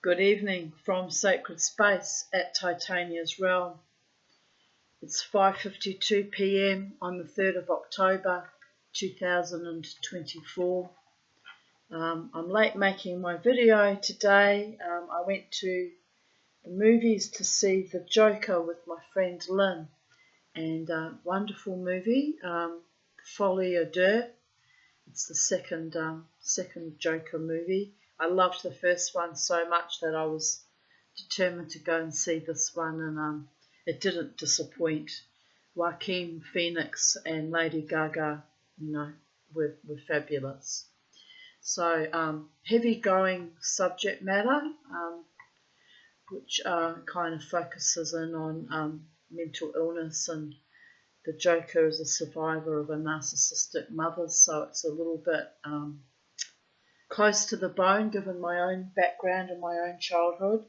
Good evening from Sacred Space at Titania's Realm. It's 5:52 p.m. on the 3rd of October 2024. I'm late making my video today. I went to the movies to see The Joker with my friend Lynn, and wonderful movie, Folie à Deux. It's the second Joker movie. I loved the first one so much that I was determined to go and see this one, and it didn't disappoint. Joaquin Phoenix and Lady Gaga, were fabulous. So heavy-going subject matter, which kind of focuses in on mental illness, and the Joker is a survivor of a narcissistic mother, so it's a little bit close to the bone given my own background and my own childhood.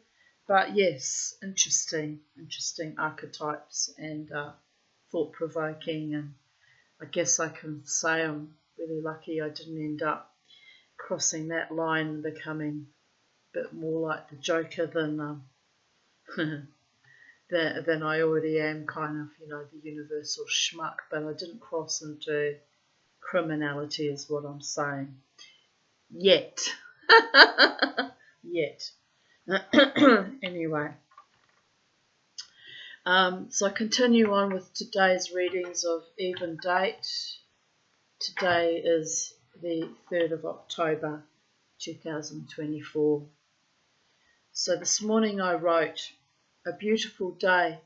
But yes, interesting archetypes, and thought-provoking, and I guess I can say I'm really lucky I didn't end up crossing that line and becoming a bit more like the Joker than than I already am, kind of, the universal schmuck, but I didn't cross into criminality is what I'm saying. Yet. Anyway. So I continue on with today's readings of even date. Today is the 3rd of October 2024. So this morning I wrote, a beautiful day.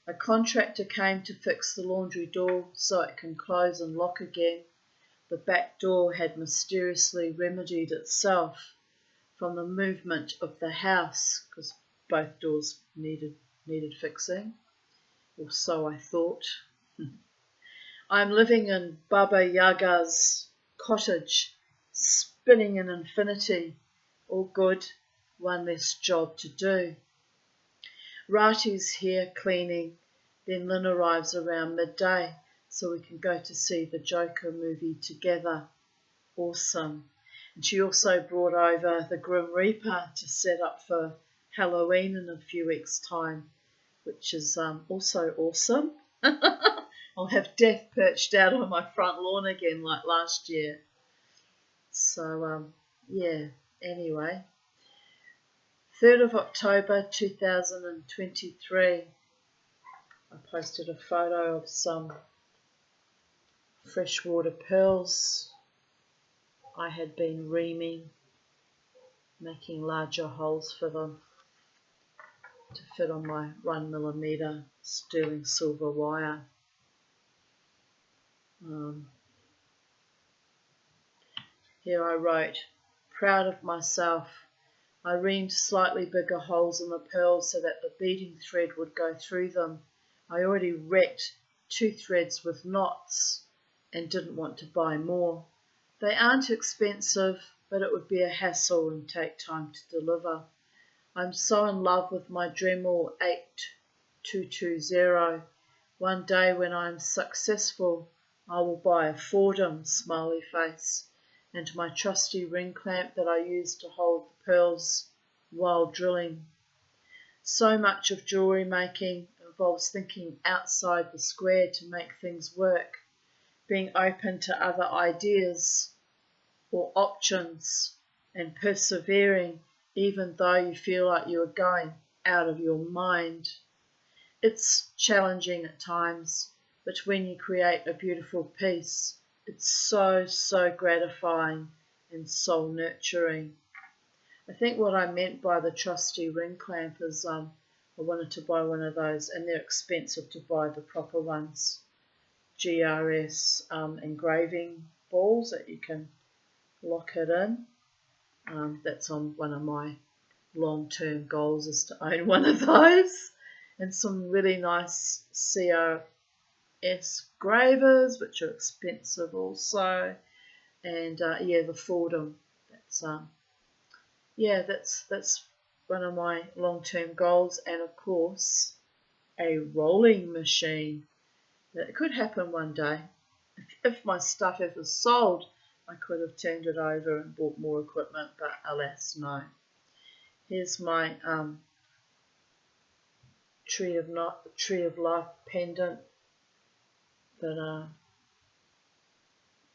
A contractor came to fix the laundry door so it can close and lock again. The back door had mysteriously remedied itself from the movement of the house, because both doors needed fixing, or so I thought. I'm living in Baba Yaga's cottage, spinning in infinity. All good, one less job to do. Rati's here cleaning, then Lynn arrives around midday so we can go to see the Joker movie together. Awesome. And she also brought over the Grim Reaper to set up for Halloween in a few weeks' time, which is also awesome. I'll have Death perched out on my front lawn again like last year. So, anyway. 3rd of October 2023. I posted a photo of some freshwater pearls I had been reaming, making larger holes for them to fit on my 1mm sterling silver wire. Here I wrote, proud of myself. I reamed slightly bigger holes in the pearls so that the beading thread would go through them. I already wrecked 2 threads with knots and didn't want to buy more. They aren't expensive, but it would be a hassle and take time to deliver. I'm so in love with my Dremel 8220. One day when I'm successful, I will buy a Fordham smiley face and my trusty ring clamp that I use to hold the pearls while drilling. So much of jewellery making involves thinking outside the square to make things work, being open to other ideas or options, and persevering even though you feel like you are going out of your mind. It's challenging at times, but when you create a beautiful piece, it's so gratifying and soul nurturing. I think what I meant by the trusty ring clamp is I wanted to buy one of those, and they're expensive to buy the proper ones. GRS engraving balls that you can lock it in. That's on one of my long-term goals, is to own one of those. And some really nice CRS gravers, which are expensive also. And the Fordham. That's one of my long-term goals. And of course, a rolling machine. That could happen one day. If my stuff ever sold, I could have turned it over and bought more equipment, but alas, no. Here's my Tree of Life pendant that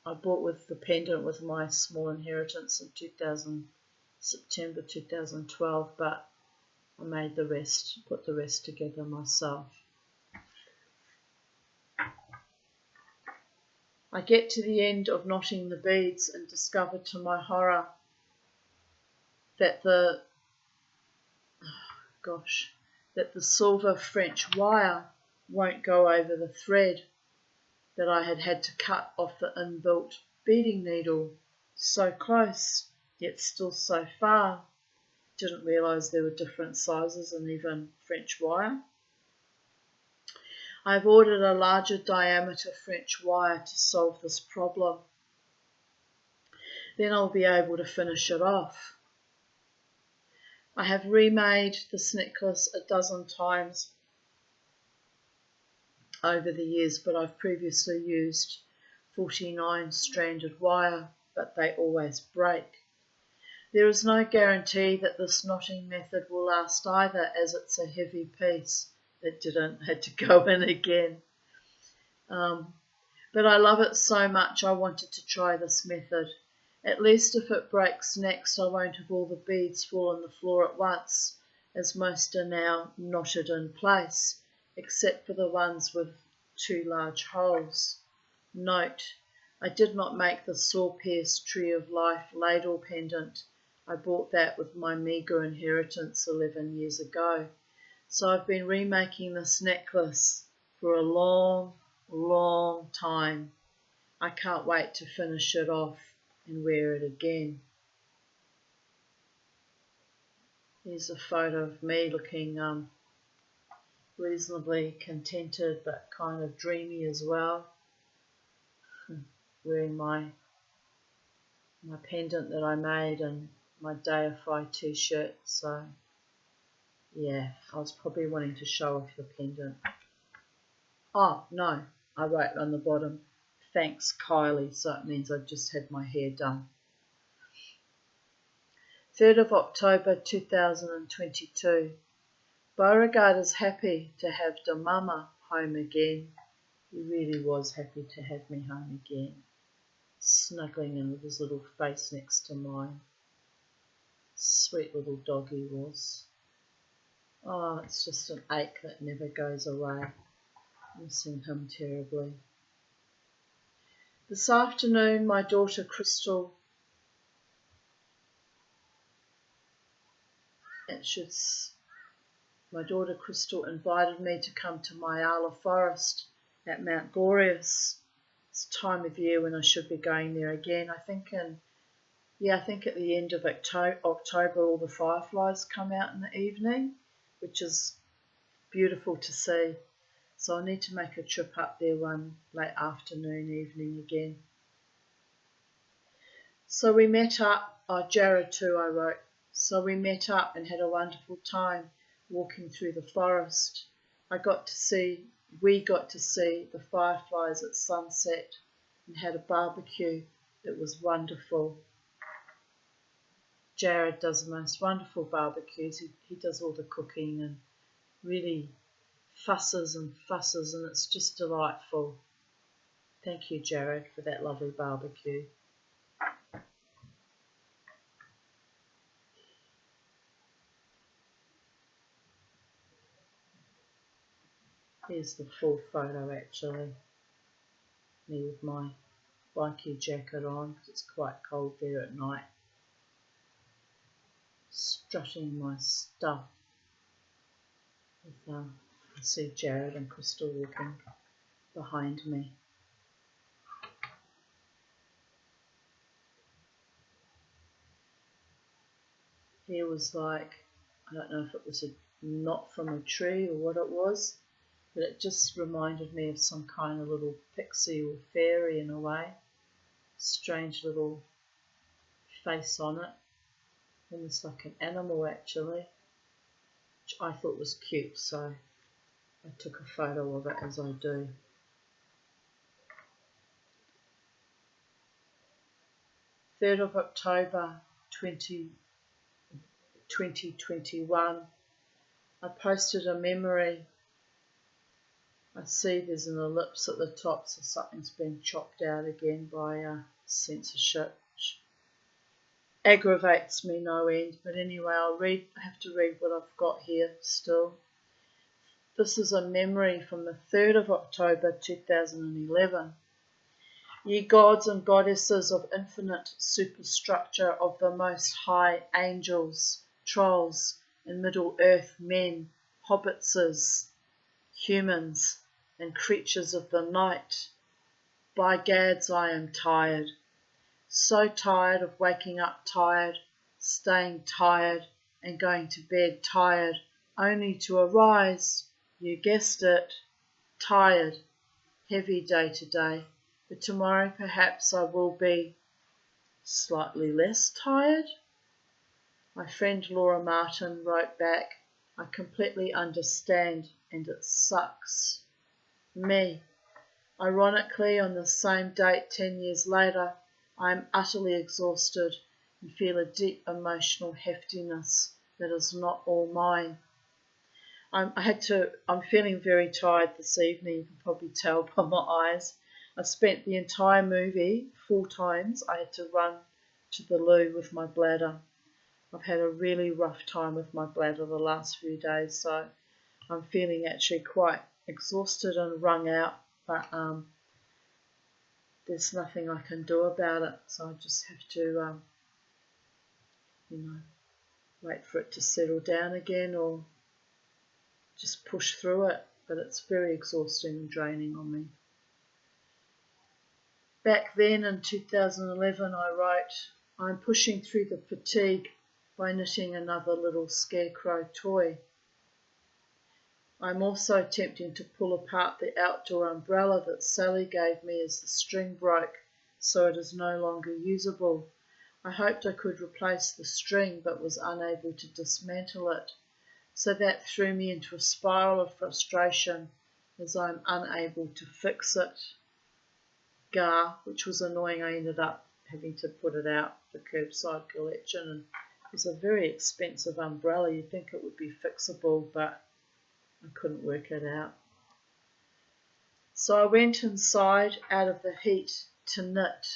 I bought with the pendant with my small inheritance in September 2012, but I made the rest, put the rest together myself. I get to the end of knotting the beads and discover to my horror that the silver French wire won't go over the thread that I had to cut off the inbuilt beading needle. So close, yet still so far. Didn't realise there were different sizes and even French wire. I've ordered a larger diameter French wire to solve this problem. Then I'll be able to finish it off. I have remade this necklace a dozen times over the years, but I've previously used 49 stranded wire, but they always break. There is no guarantee that this knotting method will last either, as it's a heavy piece that had to go in again. But I love it so much I wanted to try this method. At least if it breaks next, I won't have all the beads fall on the floor at once, as most are now knotted in place, except for the ones with 2 large holes. Note, I did not make the saw-pierced Tree of Life ladle pendant. I bought that with my meagre inheritance 11 years ago. So I've been remaking this necklace for a long, long time. I can't wait to finish it off and wear it again. Here's a photo of me looking reasonably contented but kind of dreamy as well. Wearing my pendant that I made and my Deify t-shirt. So yeah, I was probably wanting to show off the pendant. Oh no, I wrote on the bottom, thanks Kylie, so it means I just had my hair done. 3rd of October 2022. Beauregard is happy to have the mama home again. He really was happy to have me home again, snuggling in with his little face next to mine. Sweet little dog he was. Oh, it's just an ache that never goes away. Missing him terribly. This afternoon, my daughter Crystal invited me to come to Myala Forest at Mount Glorious. It's the time of year when I should be going there again. I think at the end of October all the fireflies come out in the evening, which is beautiful to see. So I need to make a trip up there one late afternoon, evening again. So we met up, Jared too I wrote. So we met up and had a wonderful time walking through the forest. We got to see the fireflies at sunset and had a barbecue. It was wonderful. Jared does the most wonderful barbecues. He does all the cooking and really fusses and it's just delightful. Thank you, Jared, for that lovely barbecue. Here's the full photo actually. Me with my bikie jacket on because it's quite cold there at night. Strutting my stuff. I see Jared and Crystal walking behind me. Here was like, I don't know if it was a knot from a tree or what it was, but it just reminded me of some kind of little pixie or fairy in a way. Strange little face on it. Almost like an animal actually, which I thought was cute, so I took a photo of it as I do. October 2021. I posted a memory. I see there's an ellipse at the top, so something's been chopped out again by censorship, which aggravates me no end. But anyway, I have to read what I've got here still. This is a memory from the 3rd of October 2011. Ye gods and goddesses of infinite superstructure, of the most high angels, trolls, and middle earth men, hobbitses, humans, and creatures of the night. By gads, I am tired. So tired of waking up tired, staying tired, and going to bed tired, only to arise, you guessed it, tired. Heavy day today, but tomorrow perhaps I will be slightly less tired. My friend Laura Martin wrote back, I completely understand and it sucks. Me. Ironically, on the same date 10 years later, I am utterly exhausted and feel a deep emotional heftiness that is not all mine. I'm feeling very tired this evening, you can probably tell by my eyes. I spent the entire movie 4 times. I had to run to the loo with my bladder. I've had a really rough time with my bladder the last few days, so I'm feeling actually quite exhausted and wrung out, but there's nothing I can do about it, so I just have to, wait for it to settle down again or just push through it, but it's very exhausting and draining on me. Back then in 2011 I wrote, I'm pushing through the fatigue by knitting another little scarecrow toy. I'm also attempting to pull apart the outdoor umbrella that Sally gave me as the string broke, so it is no longer usable. I hoped I could replace the string but was unable to dismantle it, so that threw me into a spiral of frustration as I'm unable to fix it. Which was annoying. I ended up having to put it out for curbside collection, and it's a very expensive umbrella. You'd think it would be fixable, but I couldn't work it out. So I went inside out of the heat to knit.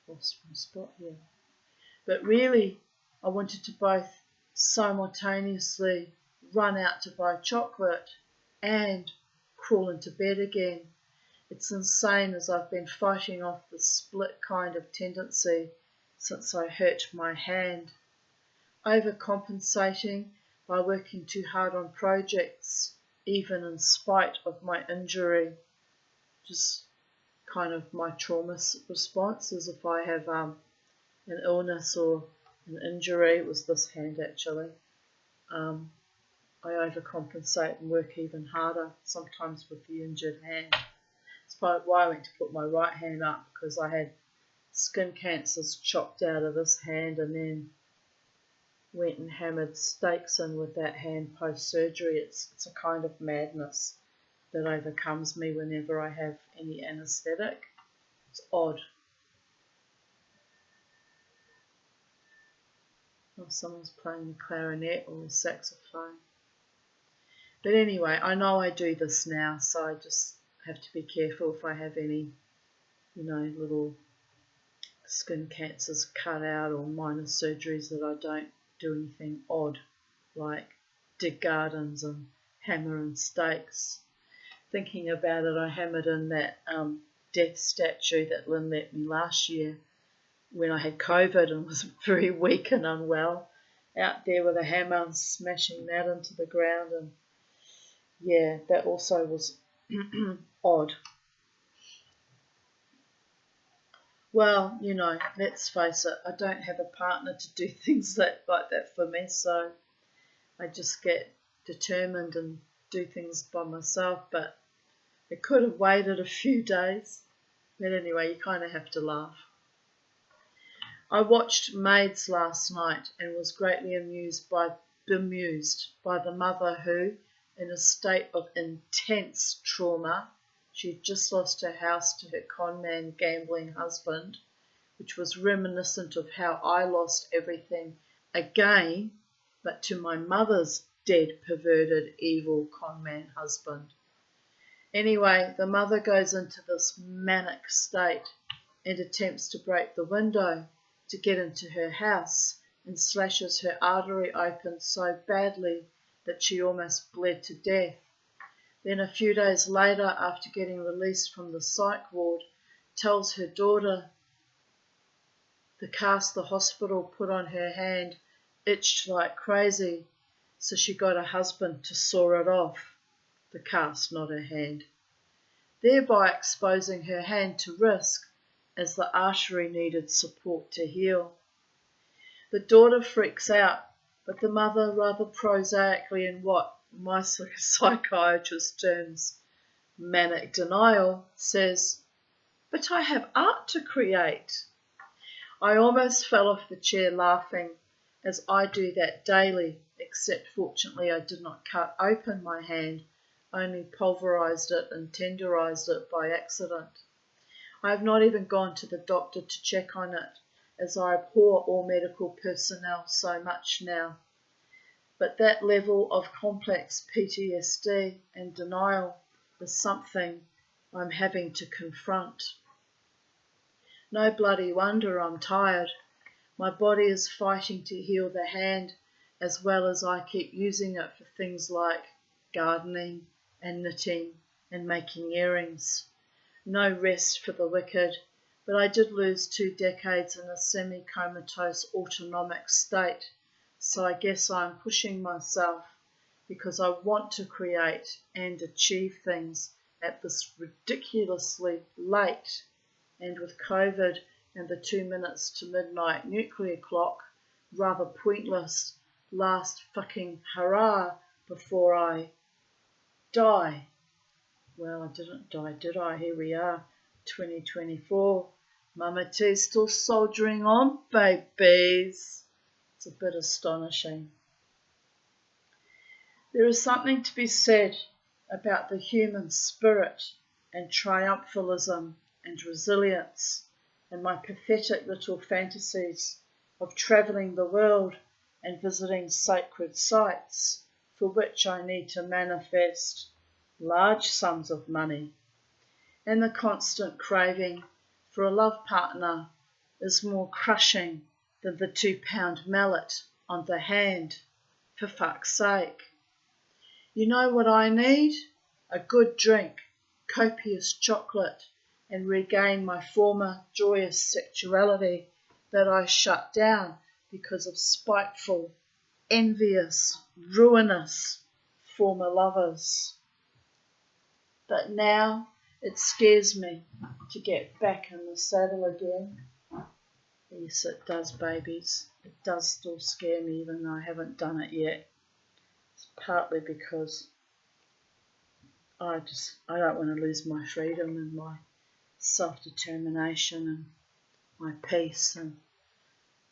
Lost my spot here. But really, I wanted to both simultaneously run out to buy chocolate and crawl into bed again. It's insane, as I've been fighting off the split kind of tendency since I hurt my hand. Overcompensating by working too hard on projects, even in spite of my injury. Just kind of my trauma response, as if I have an illness or an injury. It was this hand actually. I overcompensate and work even harder, sometimes with the injured hand. That's probably why I went to put my right hand up, because I had skin cancers chopped out of this hand and then went and hammered stakes in with that hand post-surgery. It's a kind of madness that overcomes me whenever I have any anaesthetic. It's odd. Oh, someone's playing the clarinet or the saxophone. But anyway, I know I do this now, so I just have to be careful if I have any, little skin cancers cut out or minor surgeries, that I don't do anything odd, like dig gardens and hammer in stakes. Thinking about it, I hammered in that death statue that Lynn let me last year when I had COVID and was very weak and unwell, out there with a hammer and smashing that into the ground. And yeah, that also was odd. Well, let's face it, I don't have a partner to do things like that for me, so I just get determined and do things by myself, but I could have waited a few days. But anyway, you kind of have to laugh. I watched Maids last night and was greatly bemused by the mother who, in a state of intense trauma, she had just lost her house to her conman gambling husband, which was reminiscent of how I lost everything again, but to my mother's dead, perverted, evil conman husband. Anyway, the mother goes into this manic state and attempts to break the window to get into her house and slashes her artery open so badly that she almost bled to death. Then a few days later, after getting released from the psych ward, tells her daughter the cast the hospital put on her hand itched like crazy, so she got a husband to saw it off, the cast, not her hand, thereby exposing her hand to risk as the artery needed support to heal. The daughter freaks out, but the mother, rather prosaically in what my psychiatrist terms manic denial, says, "But I have art to create." I almost fell off the chair laughing, as I do that daily, except fortunately I did not cut open my hand, only pulverised it and tenderised it by accident. I have not even gone to the doctor to check on it, as I abhor all medical personnel so much now. But that level of complex PTSD and denial is something I'm having to confront. No bloody wonder I'm tired. My body is fighting to heal the hand, as well as I keep using it for things like gardening and knitting and making earrings. No rest for the wicked, but I did lose 2 decades in a semi-comatose autonomic state, so I guess I'm pushing myself because I want to create and achieve things at this ridiculously late, and with COVID and the 2 minutes to midnight nuclear clock, rather pointless last fucking hurrah before I die. Well, I didn't die, did I? Here we are, 2024. Mama T's still soldiering on, babies. It's a bit astonishing. There is something to be said about the human spirit and triumphalism and resilience and my pathetic little fantasies of travelling the world and visiting sacred sites for which I need to manifest large sums of money, and the constant craving for a love partner is more crushing than the £2 mallet on the hand, for fuck's sake. You know what I need? A good drink, copious chocolate, and regain my former joyous sexuality that I shut down because of spiteful, envious, ruinous former lovers. But now it scares me to get back in the saddle again. Yes, it does, babies. It does still scare me, even though I haven't done it yet. It's partly because I don't want to lose my freedom and my self-determination and my peace and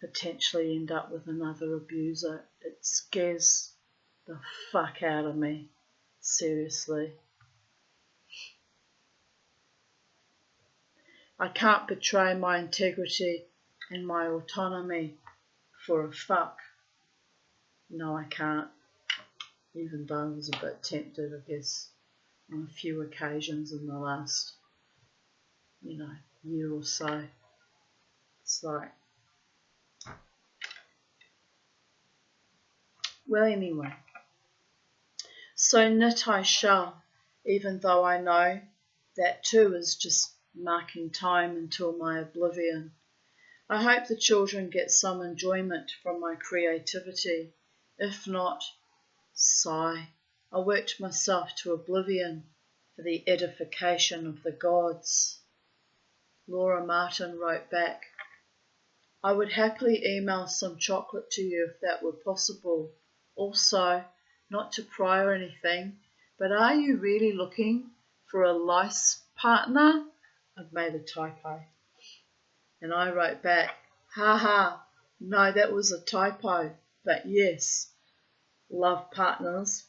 potentially end up with another abuser. It scares the fuck out of me. Seriously. I can't betray my integrity and my autonomy for a fuck. No, I can't. Even though I was a bit tempted, I guess, on a few occasions in the last, year or so. It's like, well, anyway. So knit I shall, even though I know that too is just marking time until my oblivion. I hope the children get some enjoyment from my creativity. If not, sigh. I worked myself to oblivion for the edification of the gods. Laura Martin wrote back, I would happily email some chocolate to you if that were possible. Also, not to pry or anything, but are you really looking for a lice partner? I've made a typo. And I wrote back, ha ha, no, that was a typo, but yes, love partners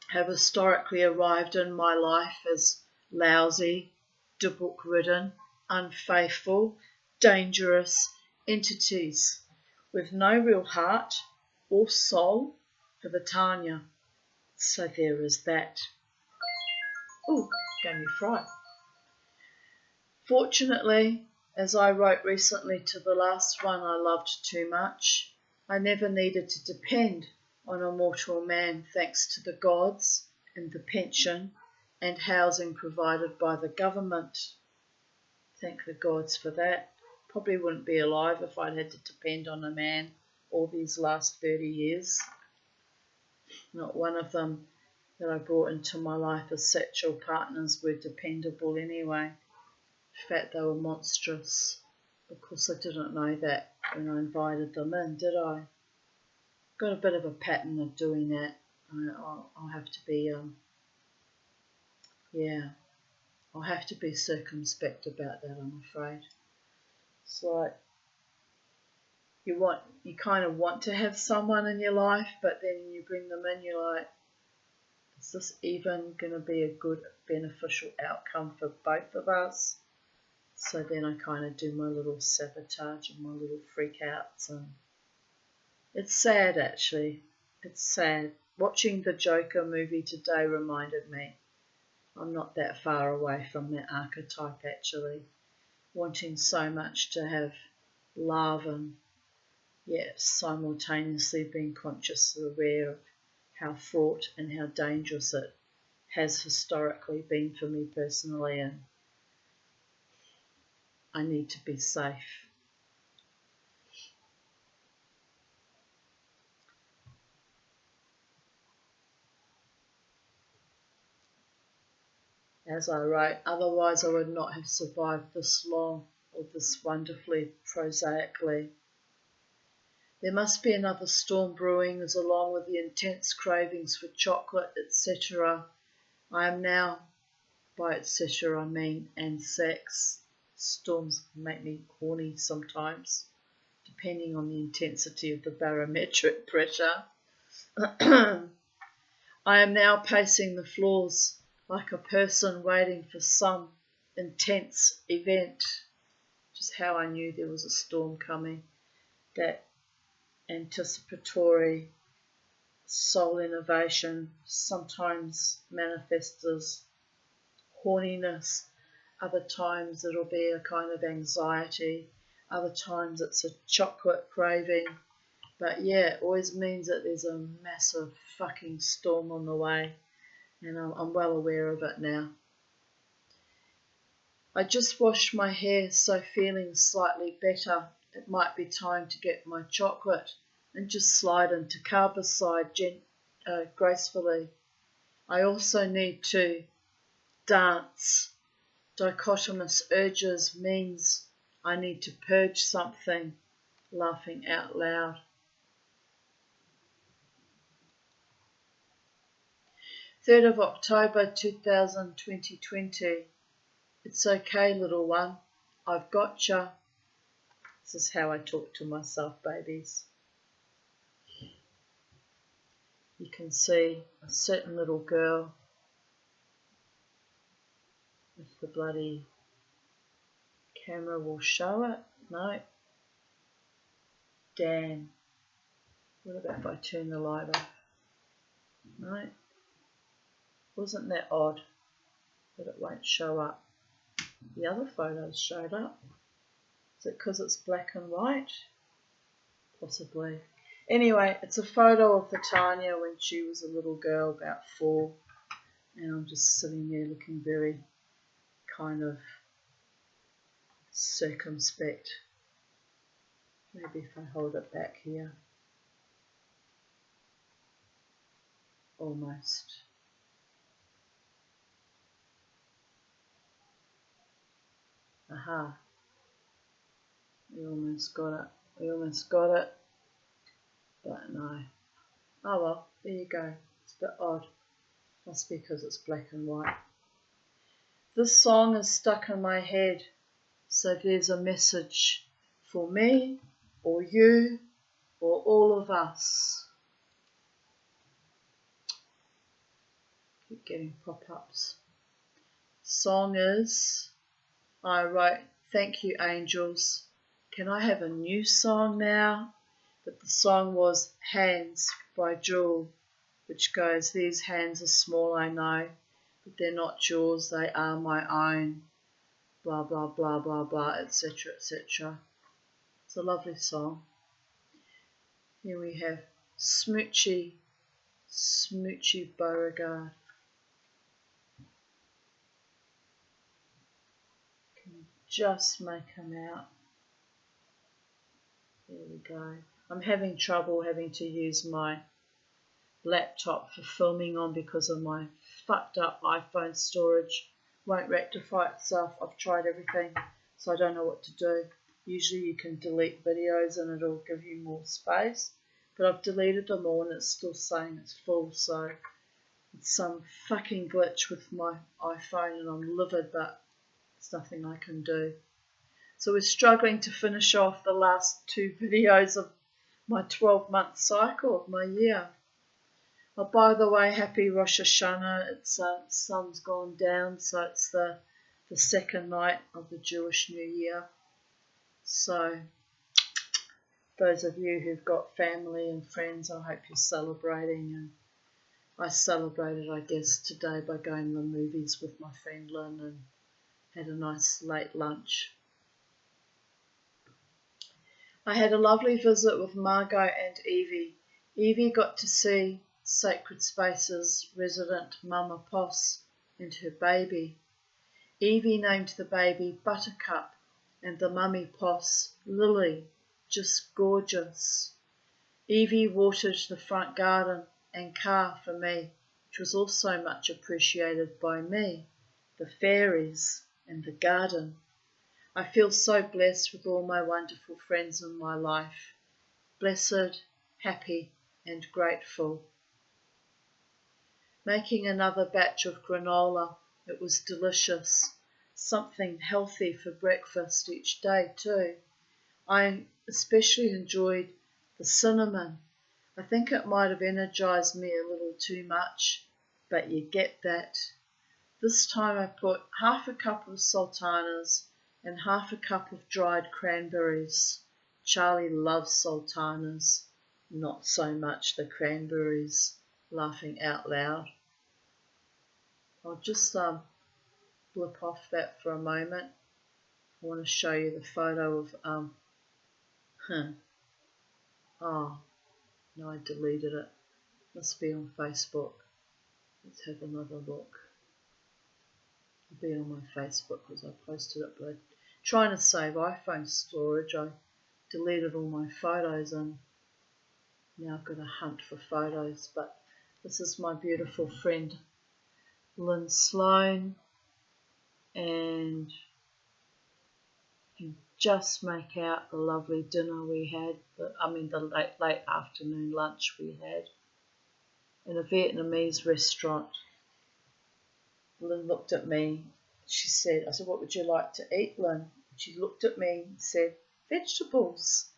have historically arrived in my life as lousy, debauch-ridden, unfaithful, dangerous entities with no real heart or soul for the Tanya. So there is that. Ooh, gave me fright. Fortunately, as I wrote recently to the last one I loved too much, I never needed to depend on a mortal man thanks to the gods and the pension and housing provided by the government. Thank the gods for that. Probably wouldn't be alive if I'd had to depend on a man all these last 30 years. Not one of them that I brought into my life as sexual partners were dependable anyway. In fact, they were monstrous. Of course, I didn't know that when I invited them in, did I? Got a bit of a pattern of doing that. I'll have to be, I'll have to be circumspect about that, I'm afraid. It's like you kind of want to have someone in your life, but then you bring them in, you're like, is this even going to be a good, beneficial outcome for both of us? So then I kind of do my little sabotage and my little freak outs, and it's sad actually. It's sad. Watching the Joker movie today reminded me I'm not that far away from that archetype actually. Wanting so much to have love and yet simultaneously being consciously aware of how fraught and how dangerous it has historically been for me personally, and I need to be safe. As I write, otherwise I would not have survived this long or this wonderfully prosaically. There must be another storm brewing, as along with the intense cravings for chocolate, etc. I am now, by etc. I mean, and sex. Storms make me horny sometimes, depending on the intensity of the barometric pressure. I am now pacing the floors like a person waiting for some intense event. Just how I knew there was a storm coming. That anticipatory soul innovation sometimes manifests as horniness, other times it'll be a kind of anxiety, other times it's a chocolate craving, but yeah, it always means that there's a massive fucking storm on the way, and I'm well aware of it now. I just washed my hair, so feeling slightly better. It might be time to get my chocolate and just slide into carbicide gracefully. I also need to dance. Dichotomous urges means I need to purge something, laughing out loud. 3rd of October 2020. It's okay, little one. I've gotcha. This is how I talk to myself, babies. You can see a certain little girl if the bloody camera will show it. No. Damn. What about if I turn the light off? No. Wasn't that odd that it won't show up? The other photos showed up. Is it because it's black and white? Possibly. Anyway, it's a photo of the Tanya when she was a little girl, about 4. And I'm just sitting there looking very kind of circumspect. Maybe if I hold it back here. Almost. Aha. We almost got it. We almost got it. But no. Oh well, there you go. It's a bit odd. Must be because it's black and white. This song is stuck in my head. So if there's a message for me, or you, or all of us. Keep getting pop-ups. Song is, I wrote, thank you angels Can I have a new song now? But the song was Hands by Jewel, which goes, these hands are small, I know, but they're not yours, they are my own. Blah, blah, blah, blah, blah, etc., etc. It's a lovely song. Here we have Smoochy Beauregard. Can just make him out. There we go. I'm having trouble having to use my laptop for filming on because of my fucked up iPhone storage. Won't rectify itself. I've tried everything, so I don't know what to do. Usually you can delete videos and it'll give you more space, but I've deleted them all and it's still saying it's full, so it's some fucking glitch with my iPhone and I'm livid, but there's nothing I can do. So we're struggling to finish off the last 2 videos of my 12-month cycle of my year. Oh, by the way, happy Rosh Hashanah. It's sun's gone down, so it's the second night of the Jewish New Year. So those of you who've got family and friends, I hope you're celebrating. And I celebrated, I guess, today by going to the movies with my friend Lynn and had a nice late lunch. I had a lovely visit with Margot and Evie. Evie got to see Sacred Spaces resident Mama Poss and her baby. Evie named the baby Buttercup and the mummy Poss Lily, just gorgeous. Evie watered the front garden and car for me, which was also much appreciated by me, the fairies and the garden. I feel so blessed with all my wonderful friends in my life. Blessed, happy and grateful. Making another batch of granola. It was delicious. Something healthy for breakfast each day too. I especially enjoyed the cinnamon. I think it might have energized me a little too much, but you get that. This time I put half a cup of sultanas and half a cup of dried cranberries. Charlie loves sultanas, not so much the cranberries. Laughing out loud. I'll just blip off that for a moment. I want to show you the photo of oh no, I deleted it. Must be on Facebook. Let's have another look. It'll be on my Facebook because I posted it, but I'm trying to save iPhone storage. I deleted all my photos and now I've got to hunt for photos, but this is my beautiful friend Lynn Sloan, and you can just make out the lovely dinner we had, the late afternoon lunch we had in a Vietnamese restaurant. Lynn looked at me, I said, what would you like to eat, Lynn? She looked at me and said, vegetables.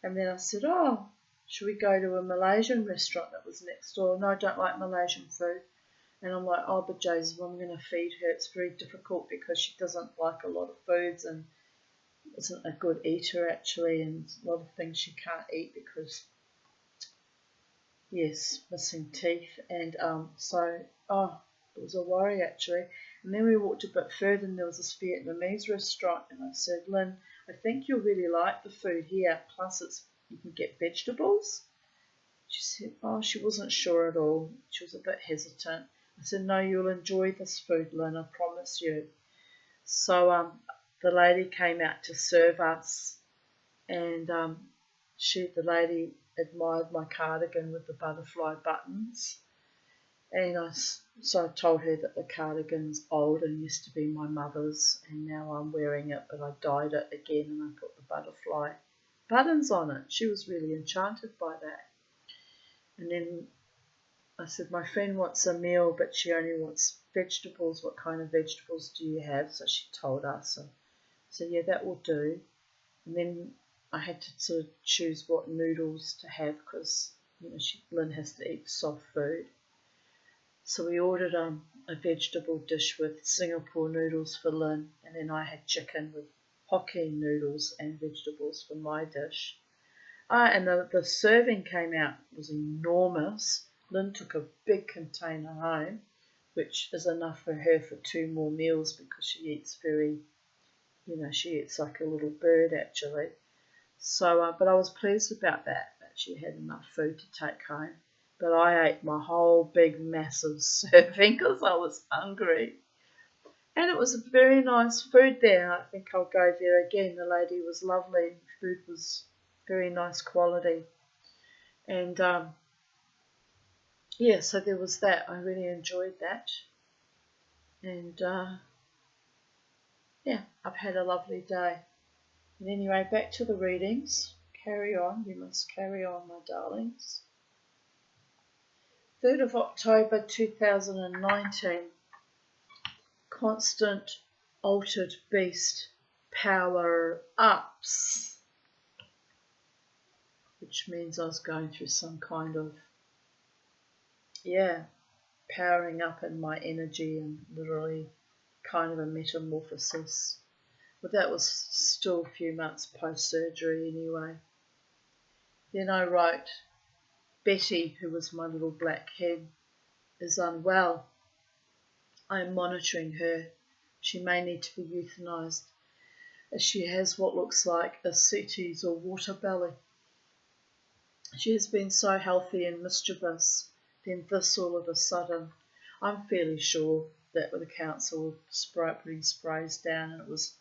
And then I said, oh, should we go to a Malaysian restaurant that was next door? No, I don't like Malaysian food. And I'm like, oh, but Joseph, I'm going to feed her. It's very difficult because she doesn't like a lot of foods and isn't a good eater actually, and a lot of things she can't eat because, yes, missing teeth. And it was a worry actually. And then we walked a bit further and there was this Vietnamese restaurant, and I said, Lynn, I think you'll really like the food here, plus you can get vegetables. She said, oh, she wasn't sure at all. She was a bit hesitant. I said, no, you'll enjoy this food, Lynn, I promise you. So the lady came out to serve us, and the lady admired my cardigan with the butterfly buttons. And so I told her that the cardigan's old and used to be my mother's, and now I'm wearing it, but I dyed it again and I put the butterfly buttons on it. She was really enchanted by that. And then I said, my friend wants a meal, but she only wants vegetables. What kind of vegetables do you have? So she told us. And I said, yeah, that will do. And then I had to sort of choose what noodles to have because Lynn has to eat soft food. So we ordered a vegetable dish with Singapore noodles for Lynn, and then I had chicken with poke noodles and vegetables for my dish. And the serving came out, was enormous. Lynn took a big container home, which is enough for her for 2 more meals because she eats she eats like a little bird actually. So, but I was pleased about that she had enough food to take home. But I ate my whole big massive serving because I was hungry. And it was a very nice food there. I think I'll go there again. The lady was lovely. Food was very nice quality. And yeah, so there was that. I really enjoyed that. And yeah, I've had a lovely day. And anyway, back to the readings. Carry on. We must carry on, my darlings. 3rd of October 2019. Constant altered beast power ups. Which means I was going through some kind of, powering up in my energy and literally kind of a metamorphosis. But that was still a few months post-surgery anyway. Then I wrote, Betty, who was my little black hen, is unwell. I am monitoring her. She may need to be euthanized, as she has what looks like ascites or water belly. She has been so healthy and mischievous, then this all of a sudden. I'm fairly sure that the council putting sprays down and it was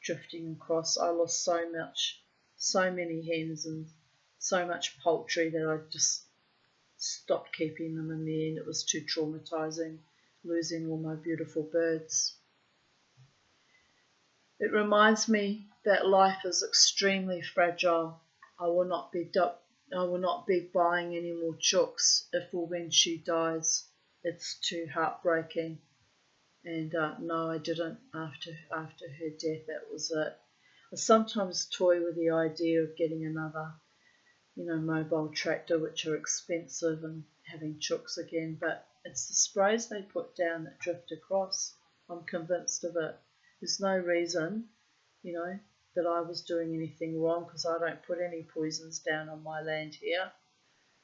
drifting across. I lost so many hens and so much poultry that I just stopped keeping them in the end. It was too traumatizing, losing all my beautiful birds. It reminds me that life is extremely fragile. I will not be buying any more chooks if or when she dies. It's too heartbreaking. And no, I didn't after her death. That was it. I sometimes toy with the idea of getting another, mobile tractor, which are expensive, and having chooks again. But it's the sprays they put down that drift across. I'm convinced of it. There's no reason, that I was doing anything wrong because I don't put any poisons down on my land here.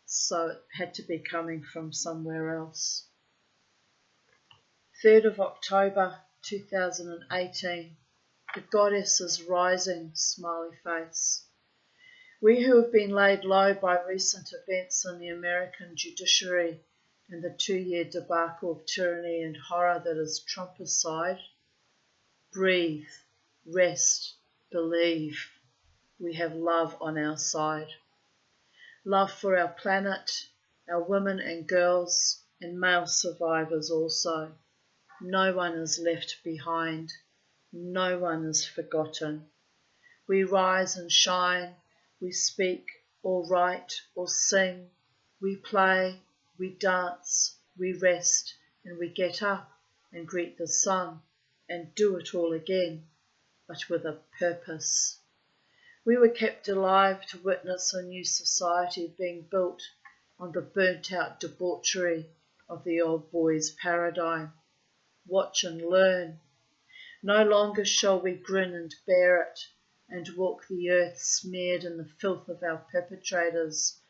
So it had to be coming from somewhere else. 3rd of October 2018. The goddess is rising, smiley face. We who have been laid low by recent events in the American judiciary and the 2-year debacle of tyranny and horror that is Trumpicide, breathe, rest, believe. We have love on our side. Love for our planet, our women and girls, and male survivors also. No one is left behind. No one is forgotten. We rise and shine. We speak or write or sing. We play, we dance, we rest, and we get up and greet the sun and do it all again, but with a purpose. We were kept alive to witness a new society being built on the burnt-out debauchery of the old boys' paradigm. Watch and learn. No longer shall we grin and bear it and walk the earth smeared in the filth of our perpetrators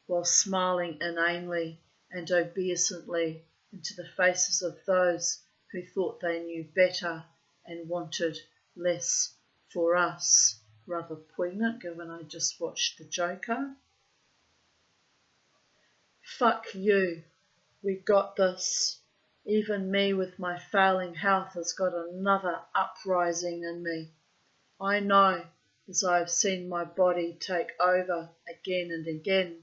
while smiling inanely and obeisantly into the faces of those who thought they knew better and wanted less for us. Rather poignant given I just watched The Joker. Fuck you. We got this. Even me with my failing health has got another uprising in me. I know, as I have seen my body take over again and again,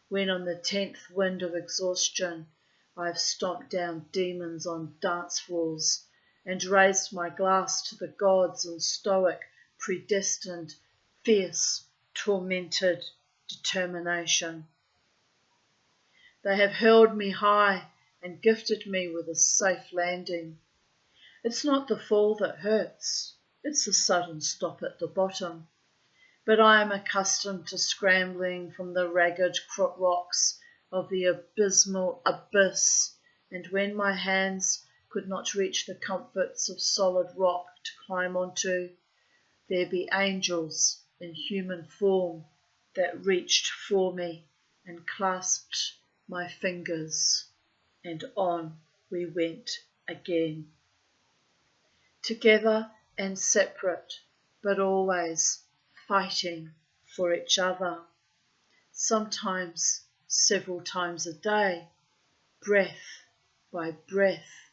when on the 10th wind of exhaustion I have stomped down demons on dance floors and raised my glass to the gods in stoic, predestined, fierce, tormented determination. They have hurled me high and gifted me with a safe landing. It's not the fall that hurts, it's the sudden stop at the bottom. But I am accustomed to scrambling from the ragged rocks of the abysmal abyss, and when my hands could not reach the comforts of solid rock to climb onto, there be angels in human form that reached for me and clasped my fingers, and on we went again. Together and separate, but always fighting for each other. Sometimes several times a day, breath by breath.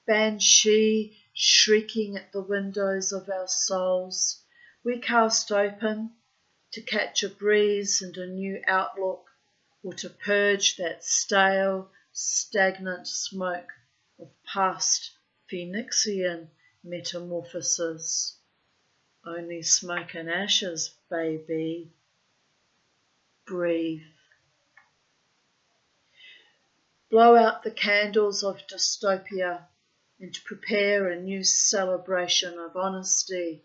Banshee shrieking at the windows of our souls, we cast open to catch a breeze and a new outlook, or to purge that stale, stagnant smoke of past Phoenixian metamorphosis. Only smoke and ashes, baby. Breathe. Blow out the candles of dystopia and prepare a new celebration of honesty,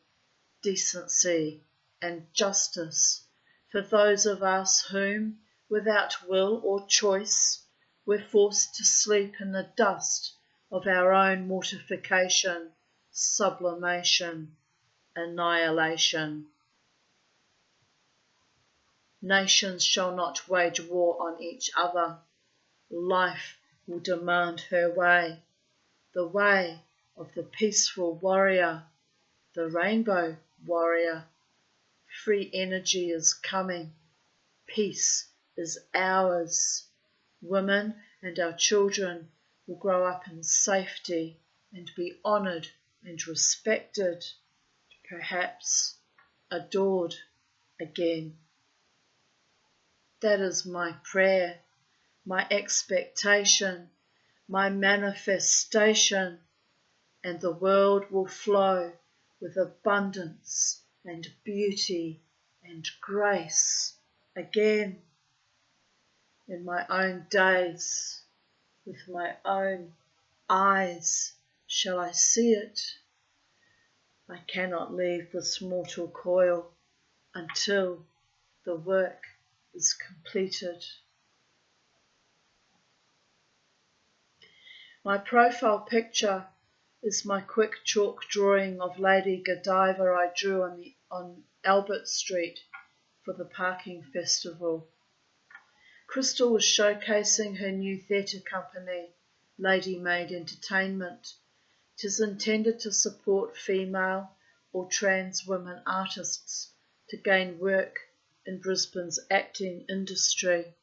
decency, and justice for those of us whom, without will or choice, we're forced to sleep in the dust of our own mortification, sublimation, annihilation. Nations shall not wage war on each other. Life will demand her way, the way of the peaceful warrior, the rainbow warrior. Free energy is coming. Peace is ours. Women and our children will grow up in safety and be honoured and respected, perhaps adored again. That is my prayer, my expectation, my manifestation, and the world will flow with abundance and beauty and grace again. In my own days, with my own eyes, shall I see it? I cannot leave this mortal coil until the work is completed. My profile picture is my quick chalk drawing of Lady Godiva I drew on Albert Street for the Parking Festival. Crystal was showcasing her new theatre company, Lady Maid Entertainment. It is intended to support female or trans women artists to gain work in Brisbane's acting industry.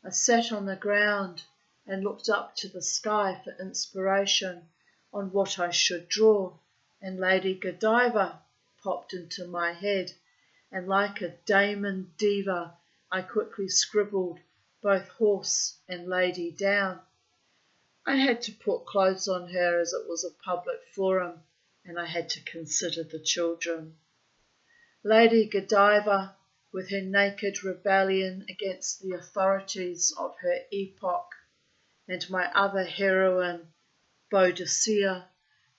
I sat on the ground and looked up to the sky for inspiration on what I should draw, and Lady Godiva popped into my head, and like a Damon diva, I quickly scribbled both horse and lady down. I had to put clothes on her as it was a public forum, and I had to consider the children. Lady Godiva, with her naked rebellion against the authorities of her epoch, and my other heroine, Boadicea,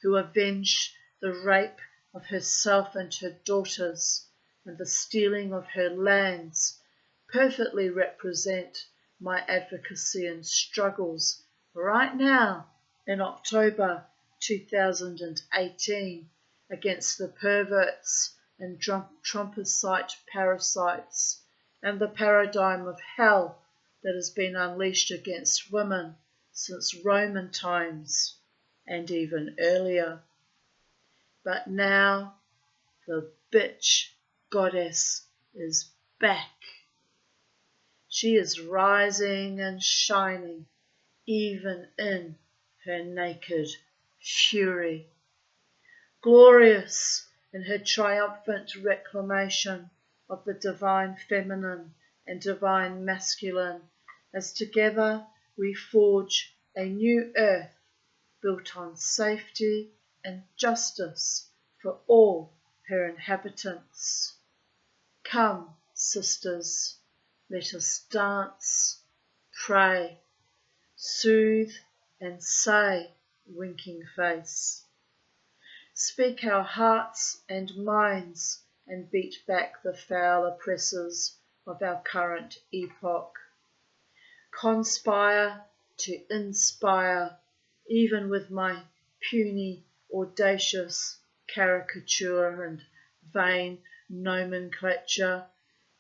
who avenged the rape of herself and her daughters and the stealing of her lands, perfectly represent my advocacy and struggles right now in October 2018 against the perverts and Trumpicide parasites and the paradigm of hell that has been unleashed against women since Roman times and even earlier. But now the bitch goddess is back. She is rising and shining even in her naked fury. Glorious in her triumphant reclamation of the divine feminine and divine masculine, as together we forge a new earth built on safety and justice for all her inhabitants. Come, sisters, let us dance, pray, soothe and say, winking face. Speak our hearts and minds and beat back the foul oppressors of our current epoch. Conspire to inspire, even with my puny, audacious caricature and vain nomenclature,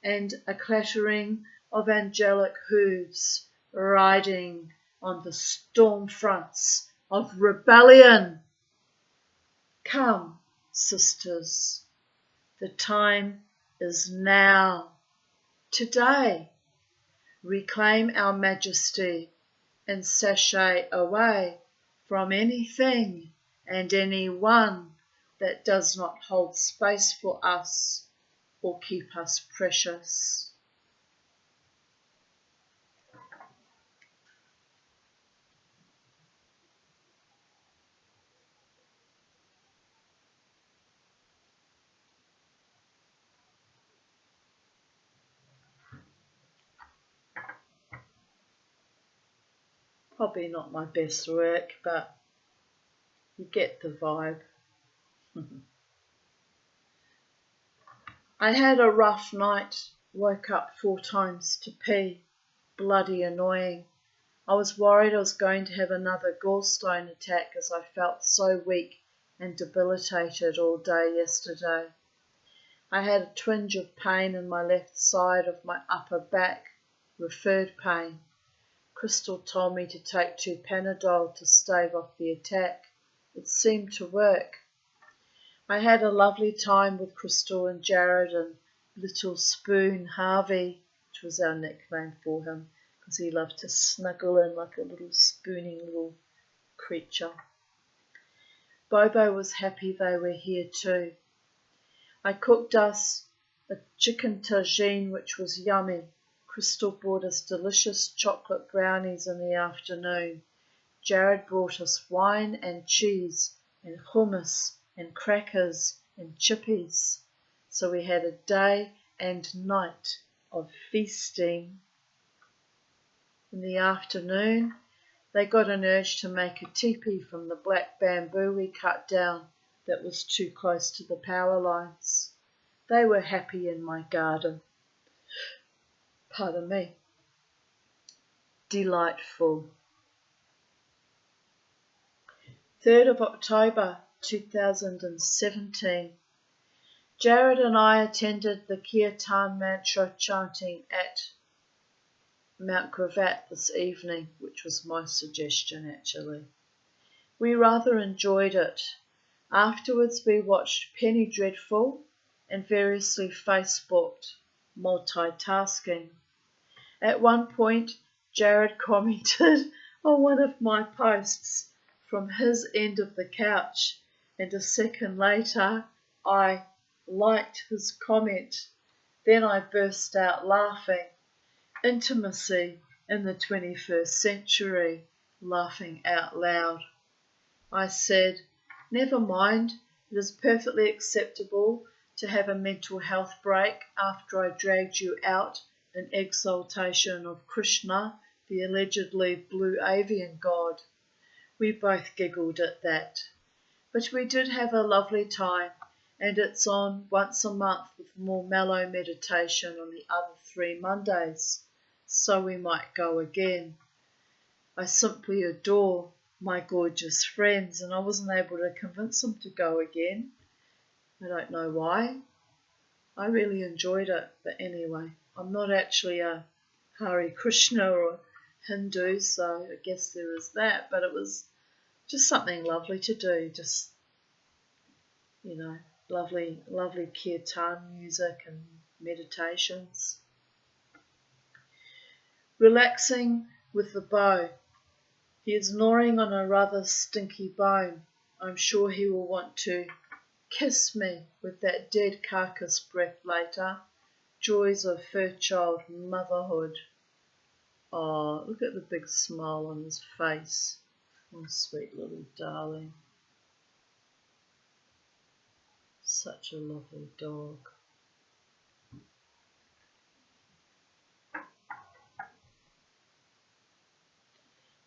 and a clattering of angelic hooves riding on the storm fronts of rebellion. Come, sisters, the time is now, today. Reclaim our majesty and sashay away from anything and anyone that does not hold space for us or keep us precious. Probably not my best work, but you get the vibe. I had a rough night, woke up 4 times to pee. Bloody annoying. I was worried I was going to have another gallstone attack as I felt so weak and debilitated all day yesterday. I had a twinge of pain in my left side of my upper back, referred pain. Crystal told me to take 2 Panadol to stave off the attack. It seemed to work. I had a lovely time with Crystal and Jared and Little Spoon Harvey, which was our nickname for him, because he loved to snuggle in like a little spooning little creature. Bobo was happy they were here too. I cooked us a chicken tagine, which was yummy. Crystal brought us delicious chocolate brownies in the afternoon. Jared brought us wine and cheese and hummus and crackers and chippies. So we had a day and night of feasting. In the afternoon, they got an urge to make a teepee from the black bamboo we cut down that was too close to the power lines. They were happy in my garden. Pardon me. Delightful. 3rd of October 2017. Jared and I attended the Kirtan mantra chanting at Mount Gravatt this evening, which was my suggestion actually. We rather enjoyed it. Afterwards we watched Penny Dreadful and variously Facebooked, multitasking. At one point, Jared commented on one of my posts from his end of the couch, and a second later I liked his comment. Then I burst out laughing. Intimacy in the 21st century, laughing out loud. I said, never mind, it is perfectly acceptable to have a mental health break after I dragged you out in exaltation of Krishna, the allegedly blue avian god. We both giggled at that. But we did have a lovely time, and it's on once a month with more mellow meditation on the other 3 Mondays, so we might go again. I simply adore my gorgeous friends, and I wasn't able to convince them to go again. I don't know why. I really enjoyed it, but anyway, I'm not actually a Hare Krishna or Hindu, so I guess there is that, but it was just something lovely to do, just, lovely kirtan music and meditations. Relaxing with the bow. He is gnawing on a rather stinky bone. I'm sure he will want to kiss me with that dead carcass breath later. Joys of fur-child motherhood. Oh, look at the big smile on his face. Oh, sweet little darling. Such a lovely dog.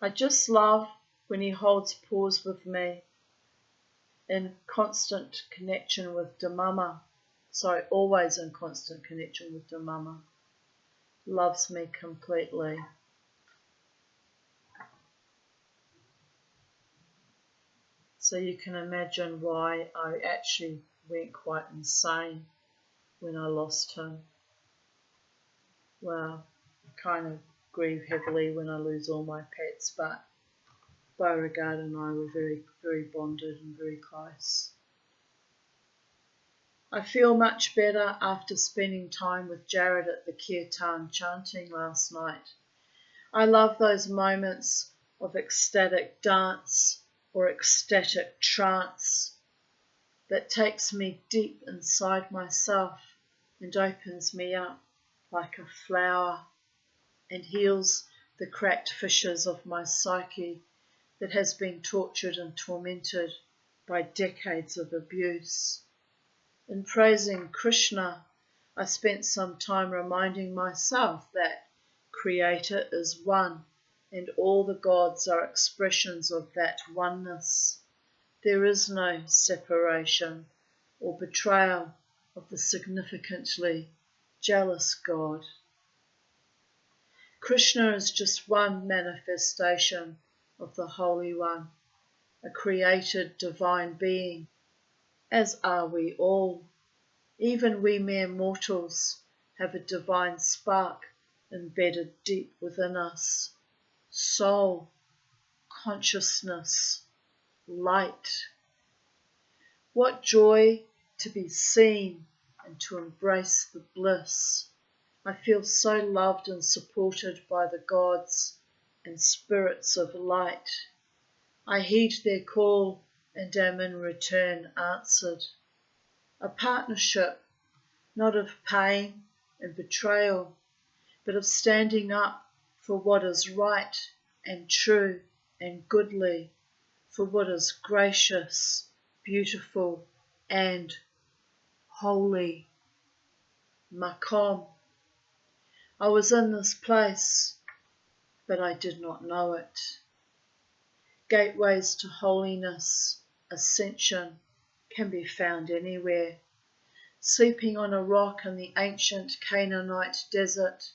I just love when he holds paws with me in constant connection with the mama. Sorry, always in constant connection with the mama. Loves me completely. So you can imagine why I actually went quite insane when I lost him. Well, I kind of grieve heavily when I lose all my pets, but Beauregard and I were very, very bonded and very close. I feel much better after spending time with Jared at the kirtan chanting last night. I love those moments of ecstatic dance or ecstatic trance that takes me deep inside myself and opens me up like a flower and heals the cracked fissures of my psyche that has been tortured and tormented by decades of abuse. In praising Krishna, I spent some time reminding myself that Creator is one and all the gods are expressions of that oneness. There is no separation or betrayal of the significantly jealous God. Krishna is just one manifestation of the Holy One, a created divine being, as are we all. Even we mere mortals have a divine spark embedded deep within us. Soul, consciousness, light. What joy to be seen and to embrace the bliss. I feel so loved and supported by the gods and spirits of light. I heed their call and am in return answered. A partnership, not of pain and betrayal, but of standing up for what is right and true and goodly, for what is gracious, beautiful and holy. Makom. I was in this place, but I did not know it. Gateways to holiness, ascension, can be found anywhere. Sleeping on a rock in the ancient Canaanite desert,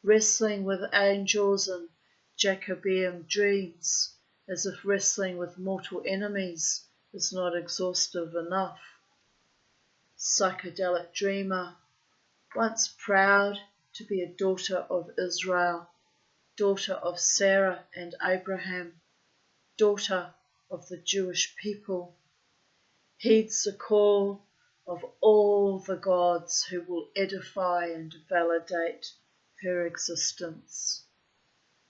wrestling with angels and Jacobean dreams, as if wrestling with mortal enemies is not exhaustive enough. Psychedelic dreamer, once proud to be a daughter of Israel, daughter of Sarah and Abraham, daughter of the Jewish people, heeds the call of all the gods who will edify and validate her existence,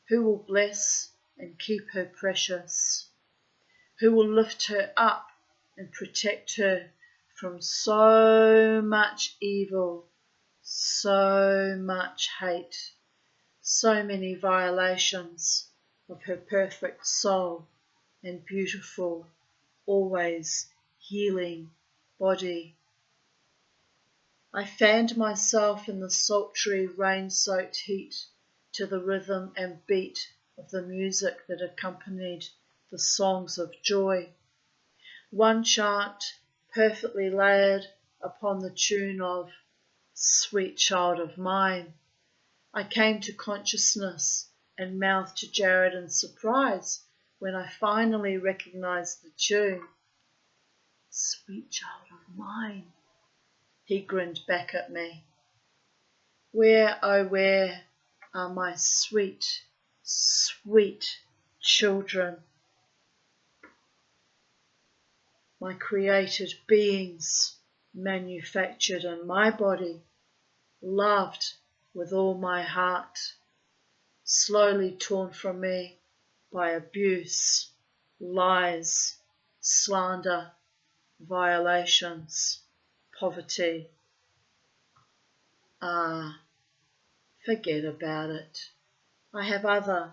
who will bless and keep her precious, who will lift her up and protect her from so much evil, so much hate, so many violations of her perfect soul and beautiful, always healing body. I fanned myself in the sultry, rain-soaked heat to the rhythm and beat of the music that accompanied the songs of joy. One chant perfectly layered upon the tune of Sweet Child of Mine. I came to consciousness and mouthed to Jared in surprise when I finally recognized the tune. Sweet child of mine, he grinned back at me. Where, oh where are my sweet, sweet children? My created beings, manufactured in my body, loved with all my heart, slowly torn from me by abuse, lies, slander, violations, poverty. Ah, forget about it. I have other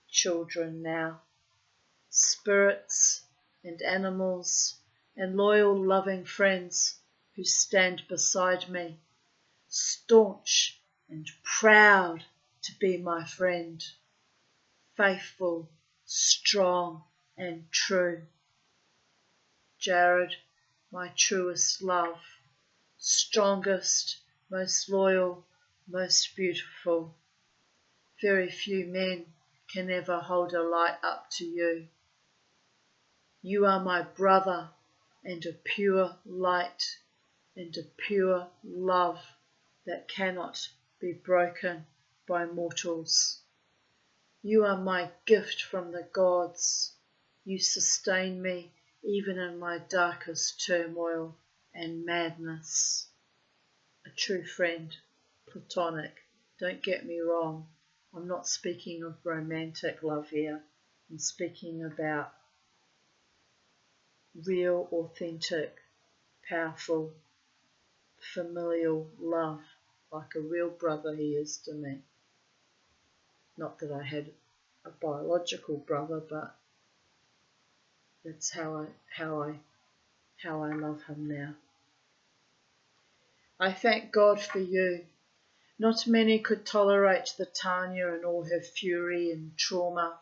children now, spirits and animals and loyal loving friends who stand beside me, staunch and proud to be my friend, faithful, strong and true. Jared, my truest love, strongest, most loyal, most beautiful. Very few men can ever hold a light up to you. You are my brother, and a pure light, and a pure love that cannot be broken by mortals. You are my gift from the gods. You sustain me even in my darkest turmoil and madness. A true friend, platonic. Don't get me wrong. I'm not speaking of romantic love here. I'm speaking about real, authentic, powerful, familial love, like a real brother he is to me. Not that I had a biological brother, but that's how I love him now. I thank God for you. Not many could tolerate the Tanya in all her fury and trauma,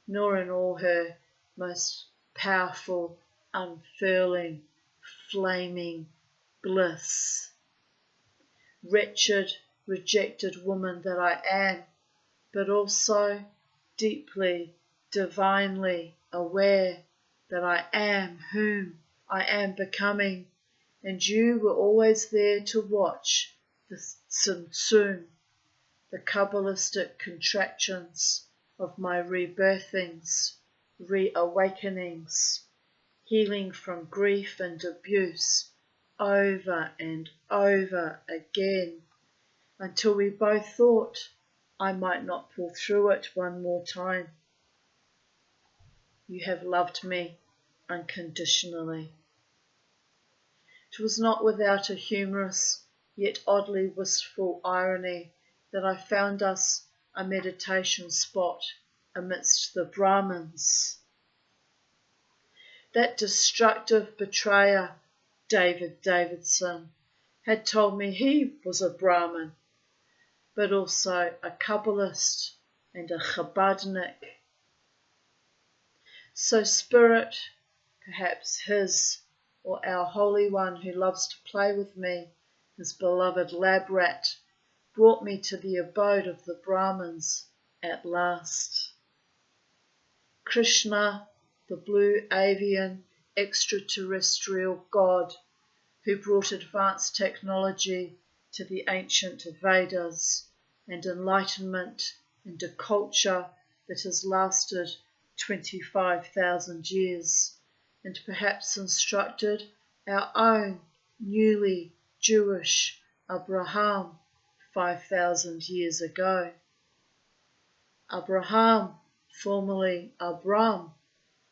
nor in all her most powerful, unfurling, flaming bliss. Wretched, rejected woman that I am, but also deeply, divinely aware that I am whom I am becoming, and you were always there to watch the Tsimtsum, the Kabbalistic contractions of my rebirthings, reawakenings, healing from grief and abuse over and over again, until we both thought I might not pull through it one more time. You have loved me unconditionally. It was not without a humorous, yet oddly wistful irony that I found us a meditation spot amidst the Brahmins. That destructive betrayer, David Davidson, had told me he was a Brahmin, but also a Kabbalist and a Chabadnik. So spirit, perhaps his or our Holy One who loves to play with me, his beloved lab rat, brought me to the abode of the Brahmins at last. Krishna, the blue avian extraterrestrial god who brought advanced technology to the ancient Vedas and enlightenment and a culture that has lasted 25,000 years, and perhaps instructed our own newly Jewish Abraham 5,000 years ago. Abraham, formerly Abram,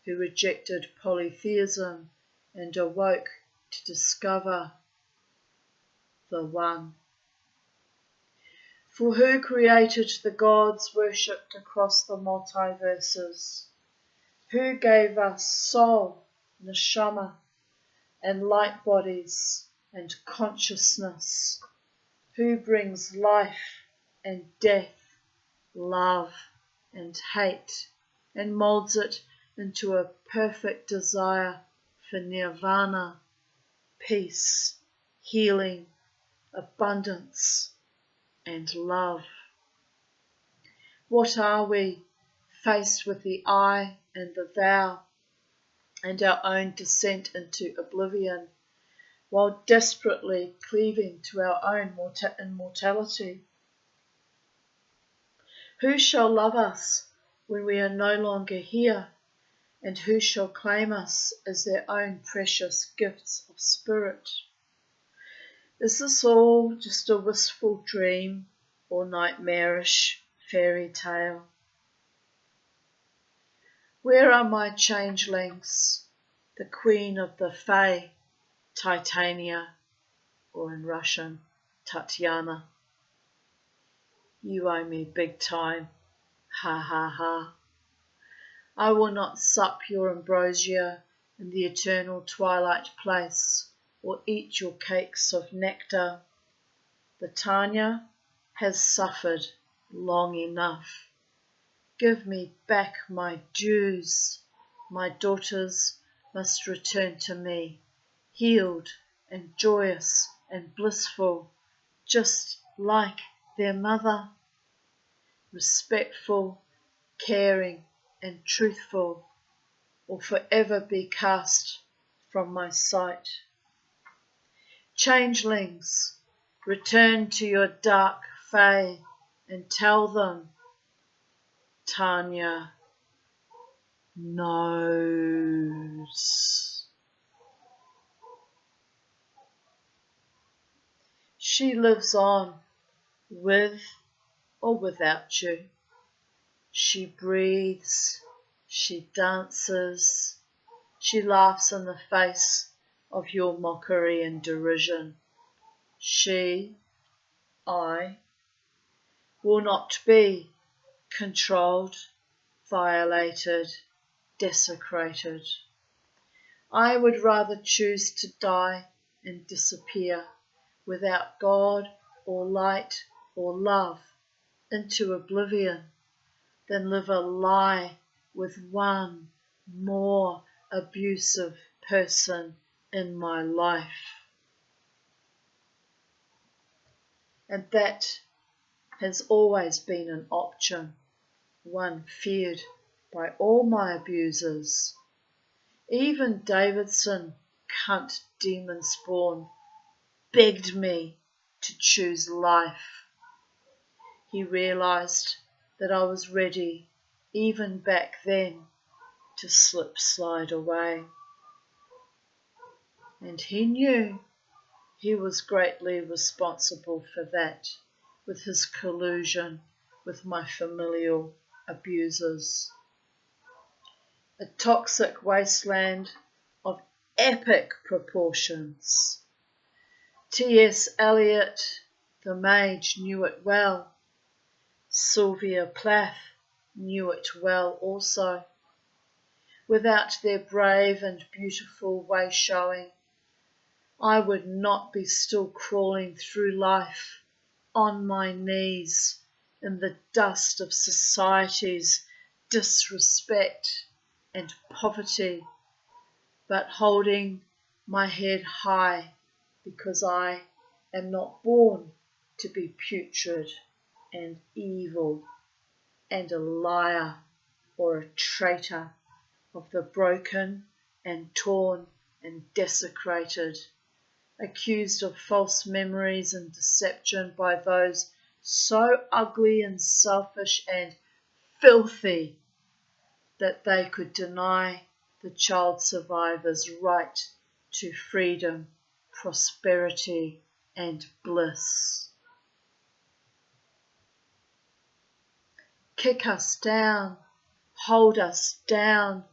who rejected polytheism and awoke to discover the One. For who created the gods worshipped across the multiverses? Who gave us soul, neshama, and light bodies and consciousness? Who brings life and death, love and hate, and molds it into a perfect desire for nirvana, peace, healing, abundance, and love? What are we, faced with the I and the thou, and our own descent into oblivion, while desperately cleaving to our own immortality? Who shall love us when we are no longer here, and who shall claim us as their own precious gifts of spirit? Is this all just a wistful dream or nightmarish fairy tale? Where are my changelings, the queen of the Fae, Titania, or in Russian, Tatiana? You owe me big time, ha ha ha. I will not sup your ambrosia in the eternal twilight place, or eat your cakes of nectar. The Tanya has suffered long enough. Give me back my dues. My daughters must return to me, healed and joyous and blissful, just like their mother. Respectful, caring and truthful, or forever be cast from my sight. Changelings, return to your dark fae and tell them Tanya knows. She lives on, with or without you. She breathes, she dances, she laughs in the face of your mockery and derision. I, will not be controlled, violated, desecrated. I would rather choose to die and disappear without God or light or love into oblivion than live a lie with one more abusive person in my life. And that has always been an option, one feared by all my abusers. Even Davidson, cunt demon spawn, begged me to choose life. He realized that I was ready, even back then, to slide away. And he knew he was greatly responsible for that, with his collusion with my familial abusers. A toxic wasteland of epic proportions. T.S. Eliot, the mage, knew it well. Sylvia Plath knew it well also. Without their brave and beautiful way showing, I would not be still crawling through life on my knees in the dust of society's disrespect and poverty, but holding my head high because I am not born to be putrid and evil and a liar or a traitor of the broken and torn and desecrated, accused of false memories and deception by those so ugly and selfish and filthy that they could deny the child survivor's right to freedom, prosperity, and bliss. Kick us down, hold us down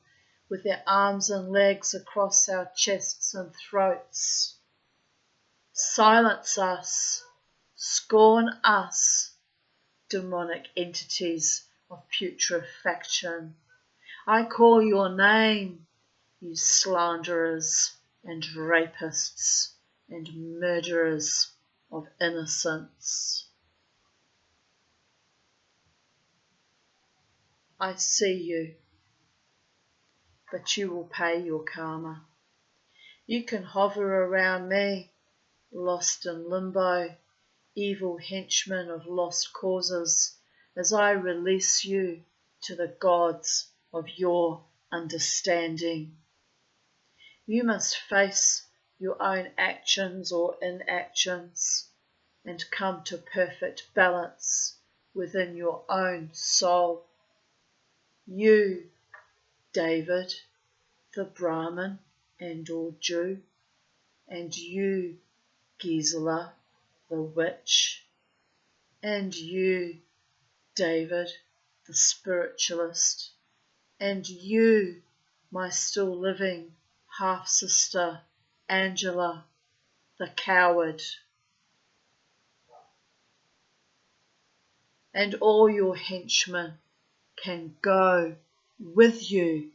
with their arms and legs across our chests and throats. Silence us, scorn us, demonic entities of putrefaction. I call your name, you slanderers and rapists and murderers of innocence. I see you, but you will pay your karma. You can hover around me, lost in limbo, evil henchmen of lost causes, as I release you to the gods of your understanding. You must face your own actions or inactions and come to perfect balance within your own soul. You, David, the Brahmin and or Jew, and you, Gisela, the witch, and you, David, the spiritualist, and you, my still living half-sister, Angela, the coward, and all your henchmen can go with you.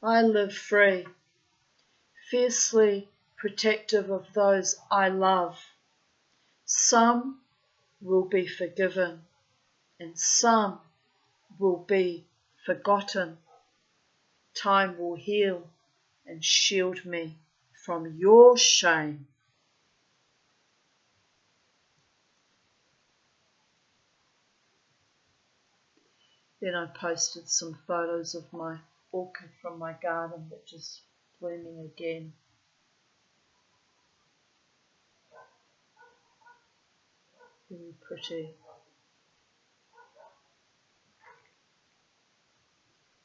I live free, fiercely protective of those I love. Some will be forgiven, and some will be forgotten. Time will heal and shield me from your shame. Then I posted some photos of my orchid from my garden, which is blooming again. Very pretty.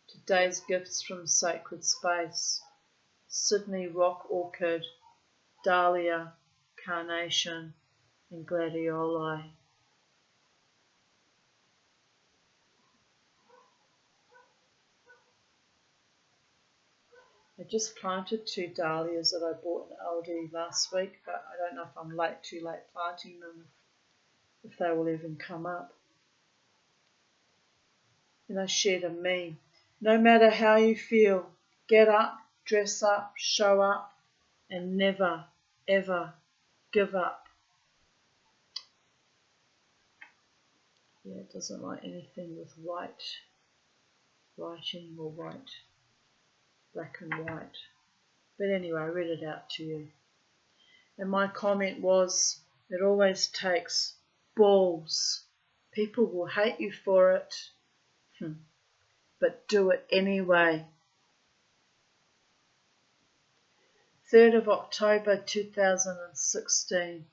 Today's gifts from Sacred Space: Sydney Rock Orchid, Dahlia, Carnation and Gladioli. I just planted 2 dahlias that I bought in Aldi last week, but I don't know if I'm too late planting them, if they will even come up. And I shared a meme. No matter how you feel, get up, dress up, show up, and never, ever give up. Yeah, it doesn't like anything with white writing or white, black and white. But anyway, I read it out to you. And my comment was, it always takes balls. People will hate you for it, but do it anyway. 3rd of October 2016.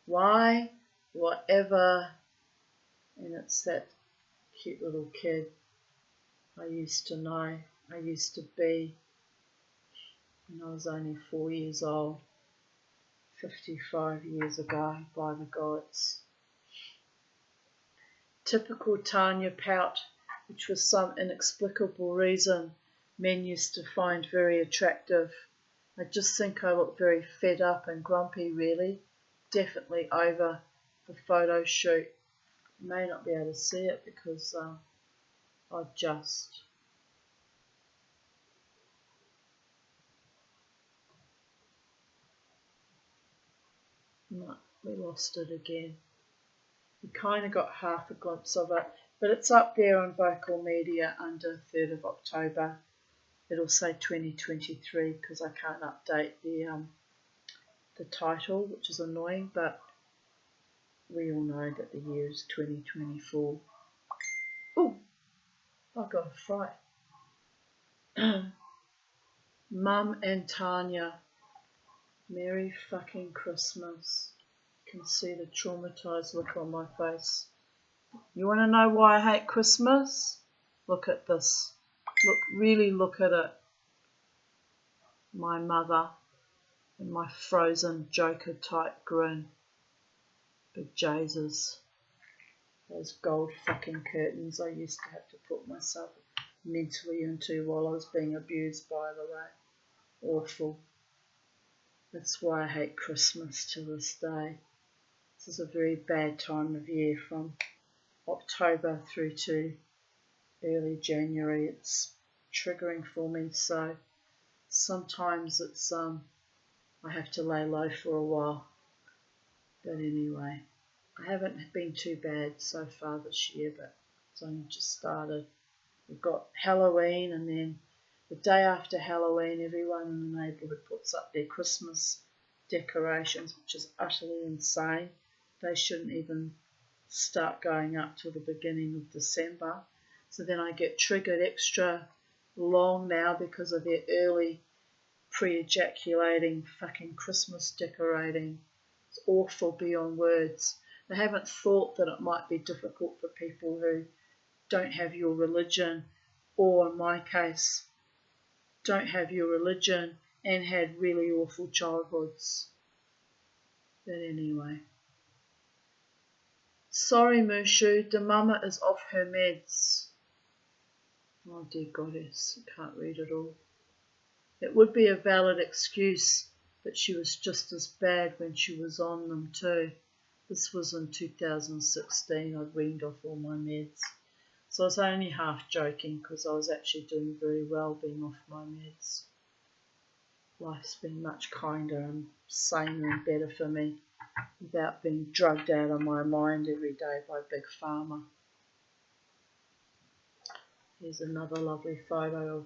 Why? Whatever. And it's that cute little kid I used to know, I used to be when I was only 4 years old, 55 years ago, by the gods. Typical Tanya pout, which for some inexplicable reason men used to find very attractive. I just think I look very fed up and grumpy, really. Definitely over the photo shoot. You may not be able to see it because I just... No, we lost it again. We kind of got half a glimpse of it, but it's up there on Vocal Media under 3rd of October. It'll say 2023 because I can't update the title, which is annoying, but we all know that the year is 2024. Oh, I got a fright. Mum and Tanya, Merry fucking Christmas. You can see the traumatized look on my face. You want to know why I hate Christmas? Look at this. Really look at it. My mother and my frozen Joker type grin. Big Jesus. Those gold fucking curtains I used to have to put myself mentally into while I was being abused, by the way. Awful. That's why I hate Christmas to this day. This is a very bad time of year from October through to early January. It's triggering for me, so sometimes it's I have to lay low for a while. But anyway, I haven't been too bad so far this year, but it's only just started. We've got Halloween, and then the day after Halloween, everyone in the neighbourhood puts up their Christmas decorations, which is utterly insane. They shouldn't even start going up till the beginning of December. So then I get triggered extra long now because of their early pre-ejaculating fucking Christmas decorating. It's awful beyond words. They haven't thought that it might be difficult for people who don't have your religion, or in my case, don't have your religion and had really awful childhoods. But anyway. Sorry, Mushu, the mama is off her meds. Oh dear goddess, I can't read it all. It would be a valid excuse that she was just as bad when she was on them too. This was in 2016, I'd weaned off all my meds. So I was only half joking because I was actually doing very well being off my meds. Life's been much kinder and saner and better for me without being drugged out of my mind every day by Big Pharma. Here's another lovely photo of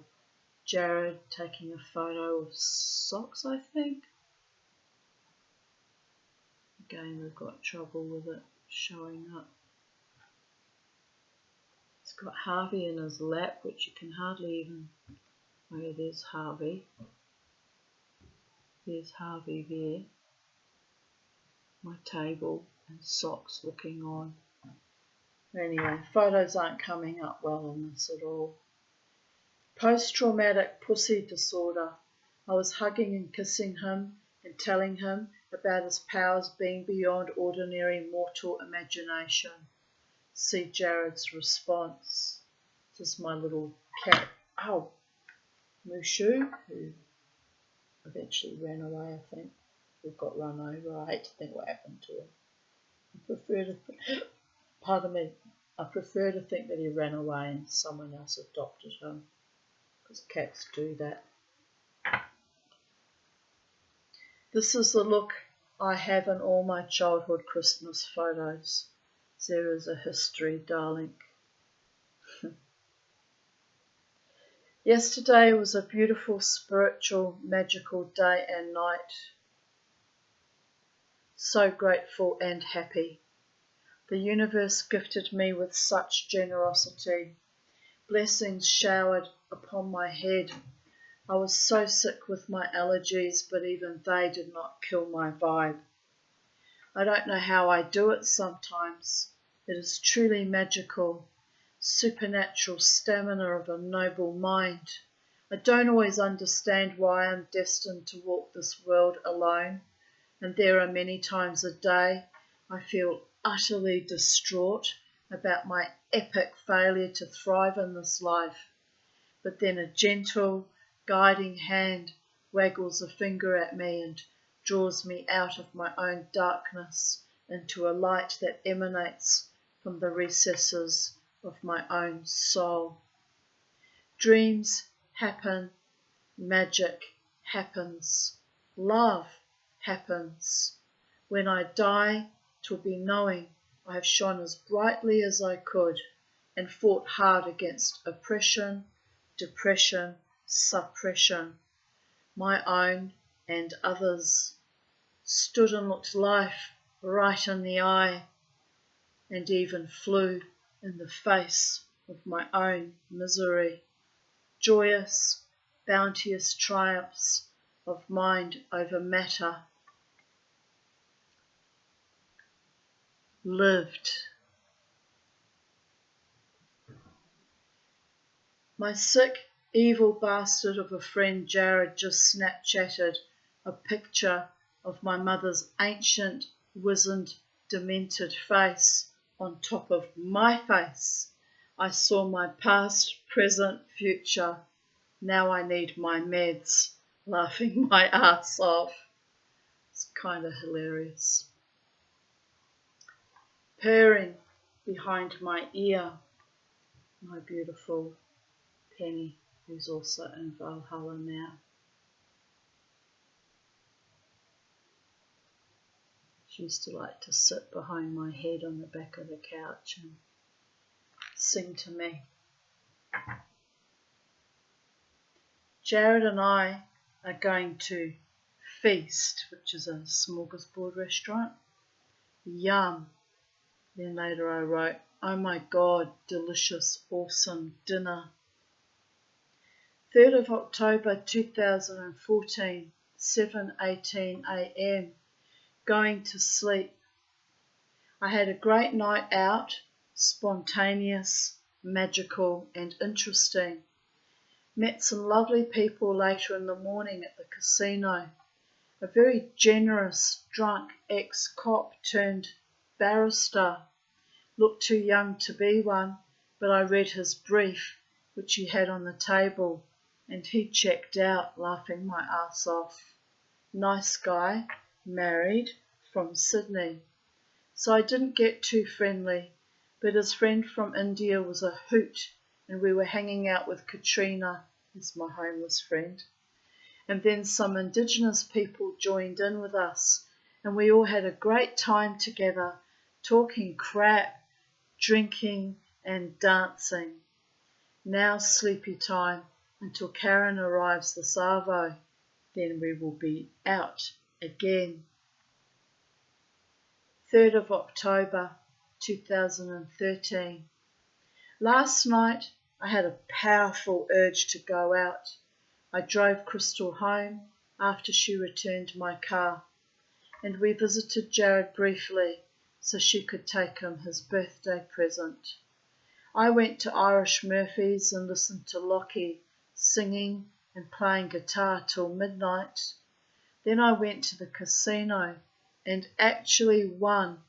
Jared taking a photo of socks, I think. Again, we've got trouble with it showing up. It's got Harvey in his lap, which you can hardly even... Oh yeah, there's Harvey. There's Harvey there. My table and socks looking on. Anyway, photos aren't coming up well in this at all. Post-traumatic pussy disorder. I was hugging and kissing him and telling him about his powers being beyond ordinary mortal imagination. See Jared's response. This is my little cat. Oh, Mushu, who eventually ran away, I think. Or got run over. I hate to think what happened to him. I prefer to think that he ran away and someone else adopted him. Because cats do that. This is the look I have in all my childhood Christmas photos. There is a history, darling. Yesterday was a beautiful, spiritual, magical day and night. So grateful and happy. The universe gifted me with such generosity. Blessings showered upon my head. I was so sick with my allergies, but even they did not kill my vibe. I don't know how I do it sometimes. It is truly magical. Supernatural stamina of a noble mind. I don't always understand why I'm destined to walk this world alone, and there are many times a day I feel utterly distraught about my epic failure to thrive in this life. But then a gentle, guiding hand waggles a finger at me and draws me out of my own darkness into a light that emanates from the recesses of my own soul. Dreams happen, magic happens, love happens. When I die, 'twill be knowing I have shone as brightly as I could and fought hard against oppression, depression, suppression, my own and others. Stood and looked life right in the eye and even flew in the face of my own misery. Joyous, bounteous triumphs of mind over matter. Lived. My sick, evil bastard of a friend Jared just Snapchatted a picture of my mother's ancient, wizened, demented face on top of my face. I saw my past, present, future. Now I need my meds. Laughing my ass off. It's kind of hilarious. Purring behind my ear. My beautiful Penny, who's also in Valhalla now. She used to like to sit behind my head on the back of the couch and sing to me. Jared and I are going to Feast, which is a smorgasbord restaurant. Yum. Then later I wrote, oh my God, delicious, awesome dinner. 3rd of October 2014, 7:18 a.m. Going to sleep. I had a great night out, spontaneous, magical and interesting. Met some lovely people later in the morning at the casino. A very generous, drunk ex-cop turned barrister. Looked too young to be one, but I read his brief, which he had on the table, and he checked out, laughing my ass off. Nice guy, married, from Sydney. So I didn't get too friendly, but his friend from India was a hoot, and we were hanging out with Katrina, who's my homeless friend. And then some Indigenous people joined in with us, and we all had a great time together, talking crap, drinking and dancing. Now sleepy time until Karen arrives this arvo. Then we will be out again. 3rd of October 2013. Last night I had a powerful urge to go out. I drove Crystal home after she returned my car, and we visited Jared briefly so she could take him his birthday present. I went to Irish Murphy's and listened to Lockie singing and playing guitar till midnight. Then I went to the casino and actually won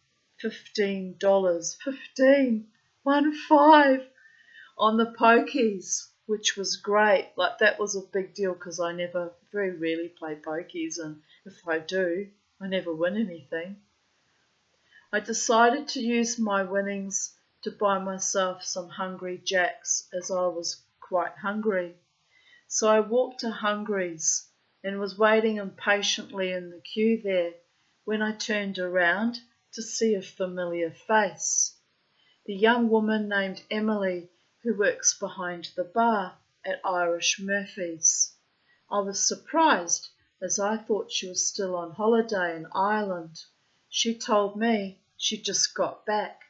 $15. 15! 1 5 on the pokies, which was great. Like, that was a big deal because I never, very rarely play pokies, and if I do, I never win anything. I decided to use my winnings to buy myself some Hungry Jacks as I was quite hungry. So I walked to Hungry's and was waiting impatiently in the queue there when I turned around to see a familiar face. The young woman named Emily who works behind the bar at Irish Murphy's. I was surprised as I thought she was still on holiday in Ireland. She told me she just got back.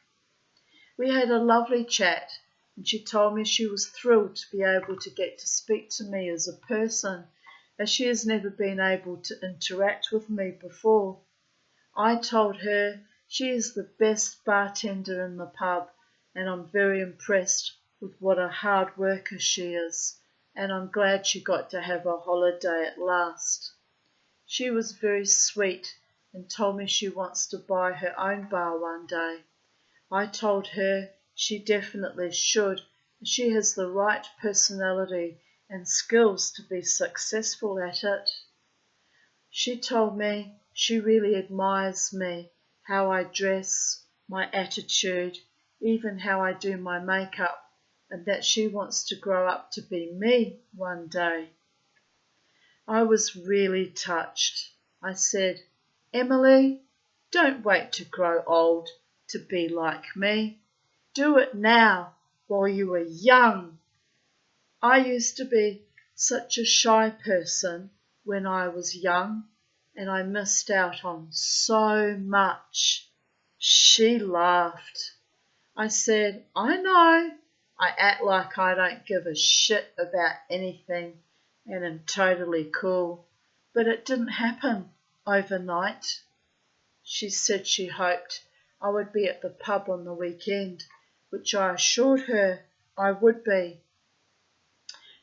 We had a lovely chat, and she told me she was thrilled to be able to get to speak to me as a person, as she has never been able to interact with me before. I told her she is the best bartender in the pub, and I'm very impressed with what a hard worker she is, and I'm glad she got to have a holiday at last. She was very sweet and told me she wants to buy her own bar one day. I told her she definitely should. She has the right personality and skills to be successful at it. She told me she really admires me, how I dress, my attitude, even how I do my makeup, and that she wants to grow up to be me one day. I was really touched. I said, Emily, don't wait to grow old to be like me. Do it now while you are young. I used to be such a shy person when I was young, and I missed out on so much. She laughed. I said, I know. I act like I don't give a shit about anything and am totally cool, but it didn't happen overnight. She said she hoped I would be at the pub on the weekend, which I assured her I would be.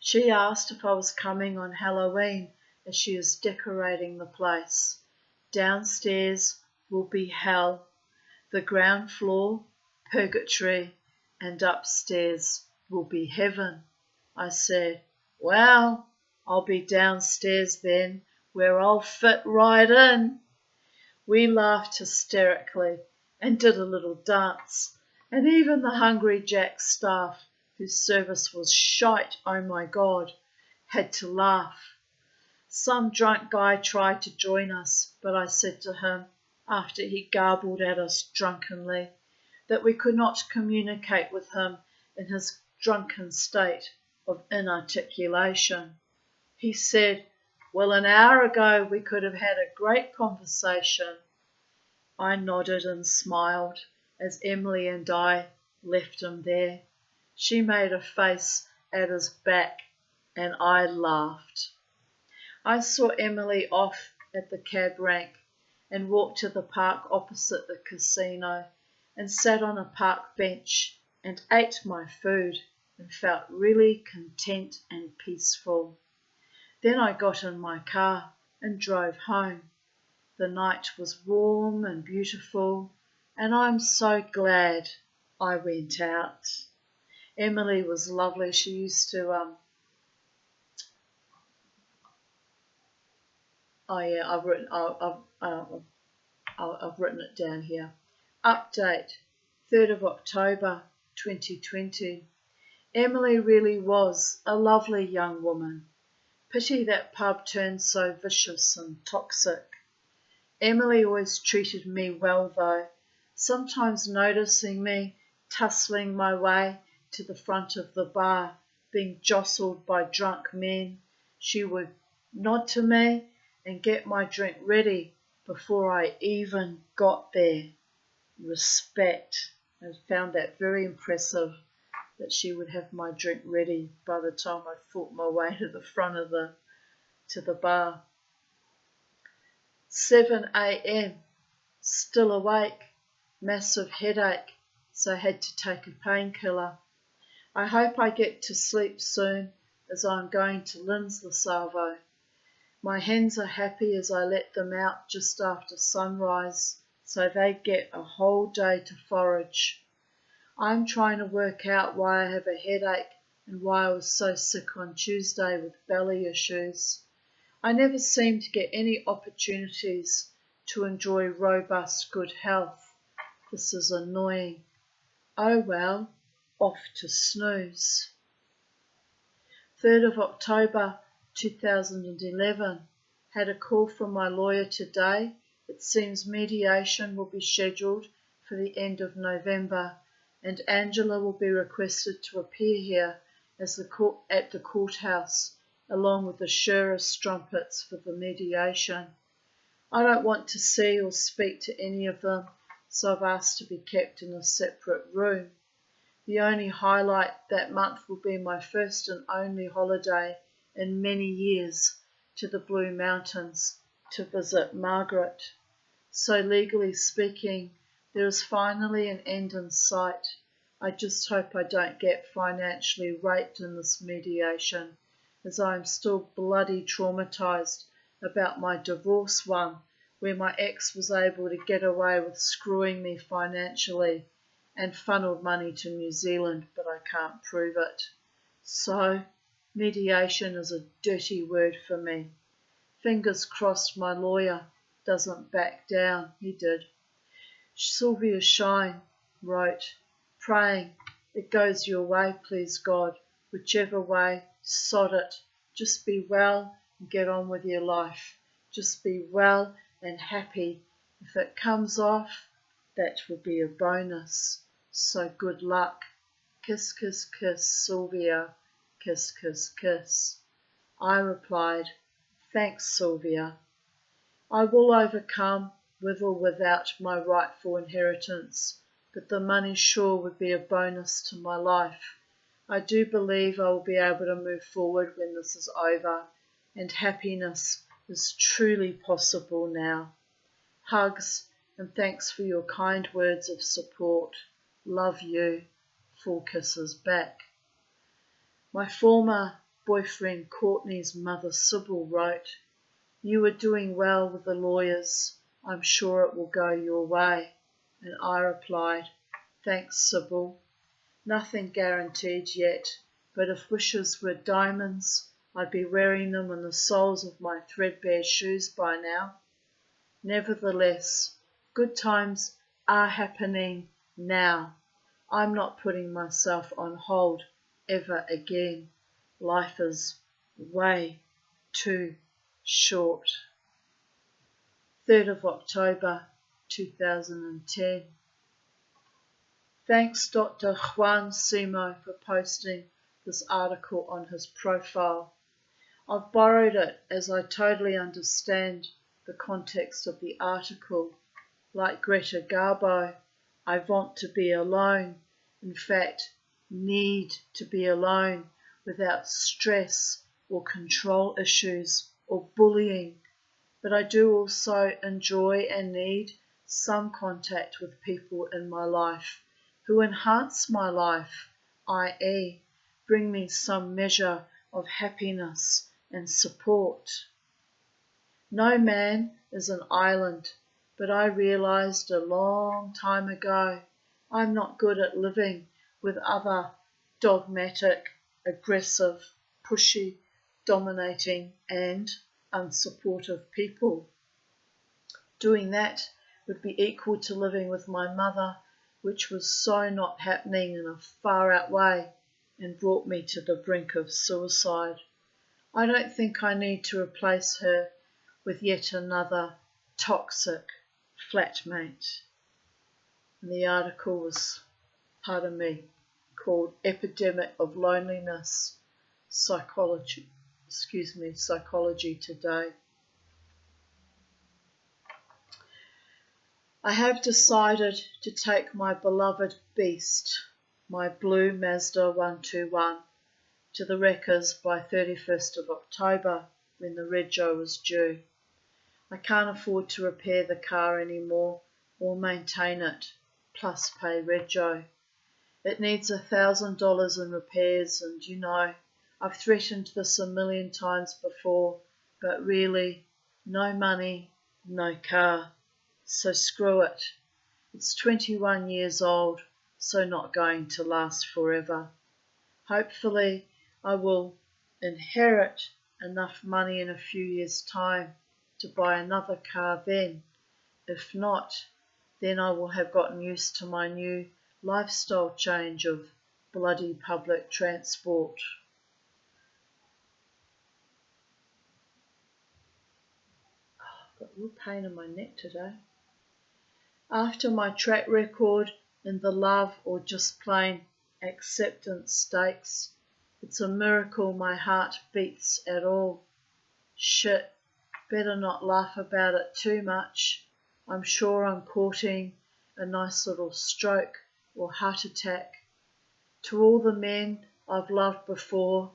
She asked if I was coming on Halloween, as she is decorating the place. Downstairs will be hell, the ground floor, purgatory, and upstairs will be heaven. I said, well, I'll be downstairs then, where I'll fit right in. We laughed hysterically and did a little dance, and even the Hungry Jack staff, whose service was shite, oh my God, had to laugh. Some drunk guy tried to join us, but I said to him, after he garbled at us drunkenly, that we could not communicate with him in his drunken state of inarticulation. He said, well, an hour ago we could have had a great conversation. I nodded and smiled as Emily and I left him there. She made a face at his back and I laughed. I saw Emily off at the cab rank and walked to the park opposite the casino and sat on a park bench and ate my food and felt really content and peaceful. Then I got in my car and drove home. The night was warm and beautiful, and I'm so glad I went out. Emily was lovely. She used to, I've written it down here. Update, 3rd of October 2020. Emily really was a lovely young woman. Pity that pub turned so vicious and toxic. Emily always treated me well though, sometimes noticing me tussling my way to the front of the bar, being jostled by drunk men. She would nod to me and get my drink ready before I even got there. Respect. I found that very impressive. that she would have my drink ready by the time I fought my way to the front of the bar. 7 a.m, still awake, massive headache, so I had to take a painkiller. I hope I get to sleep soon, as I'm going to Lin's this Arvo. My hens are happy as I let them out just after sunrise, so they get a whole day to forage. I'm trying to work out why I have a headache and why I was so sick on Tuesday with belly issues. I never seem to get any opportunities to enjoy robust good health. This is annoying. Oh well, off to snooze. 3rd of October 2011. Had a call from my lawyer today. It seems mediation will be scheduled for the end of November, and Angela will be requested to appear here at the courthouse, along with the Shura strumpets for the mediation. I don't want to see or speak to any of them, so I've asked to be kept in a separate room. The only highlight that month will be my first and only holiday in many years to the Blue Mountains to visit Margaret. So legally speaking, there is finally an end in sight. I just hope I don't get financially raped in this mediation, as I am still bloody traumatised about my divorce one, where my ex was able to get away with screwing me financially and funneled money to New Zealand, but I can't prove it. So, mediation is a dirty word for me. Fingers crossed my lawyer doesn't back down. He did. Sylvia Shine wrote, praying, it goes your way, please God. Whichever way, sod it. Just be well and get on with your life. Just be well and happy. If it comes off, that will be a bonus. So good luck. Kiss, kiss, kiss, Sylvia. Kiss, kiss, kiss. I replied, thanks, Sylvia. I will overcome, with or without my rightful inheritance, but the money sure would be a bonus to my life. I do believe I will be able to move forward when this is over, and happiness is truly possible now. Hugs, and thanks for your kind words of support. Love you. 4 kisses back. My former boyfriend Courtney's mother Sybil wrote, you are doing well with the lawyers. I'm sure it will go your way. And I replied, thanks, Sybil. Nothing guaranteed yet, but if wishes were diamonds, I'd be wearing them in the soles of my threadbare shoes by now. Nevertheless, good times are happening now. I'm not putting myself on hold ever again. Life is way too short. 3rd of October 2010. Thanks Dr. Juan Simo for posting this article on his profile. I've borrowed it as I totally understand the context of the article. Like Greta Garbo, I want to be alone, in fact, need to be alone without stress or control issues or bullying. But I do also enjoy and need some contact with people in my life who enhance my life, i.e., bring me some measure of happiness and support. No man is an island, but I realised a long time ago I'm not good at living with other dogmatic, aggressive, pushy, dominating and unsupportive people. Doing that would be equal to living with my mother, which was so not happening in a far out way and brought me to the brink of suicide. I don't think I need to replace her with yet another toxic flatmate. And the article was, pardon me, called Epidemic of Loneliness, Psychology Today. I have decided to take my beloved beast, my blue Mazda 121 to the wreckers by 31st of October when the rego was due. I can't afford to repair the car anymore or maintain it, plus pay rego. It needs $1,000 in repairs, and you know, I've threatened this a million times before, but really, no money, no car. So screw it. It's 21 years old, so not going to last forever. Hopefully, I will inherit enough money in a few years' time to buy another car then. If not, then I will have gotten used to my new lifestyle change of bloody public transport. I've got a real pain in my neck today. After my track record in the love or just plain acceptance stakes, it's a miracle my heart beats at all. Shit, better not laugh about it too much. I'm sure I'm courting a nice little stroke or heart attack. To all the men I've loved before,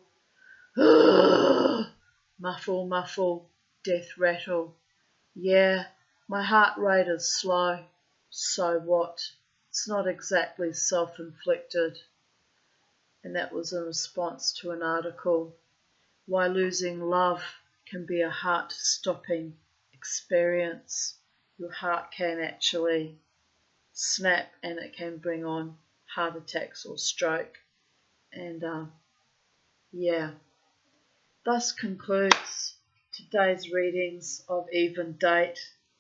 muffle, muffle, death rattle. Yeah, my heart rate is slow. So what? It's not exactly self-inflicted. And that was in response to an article, Why Losing Love Can Be a Heart-Stopping Experience. Your heart can actually snap and it can bring on heart attacks or stroke. And yeah, thus concludes today's readings of Even Date.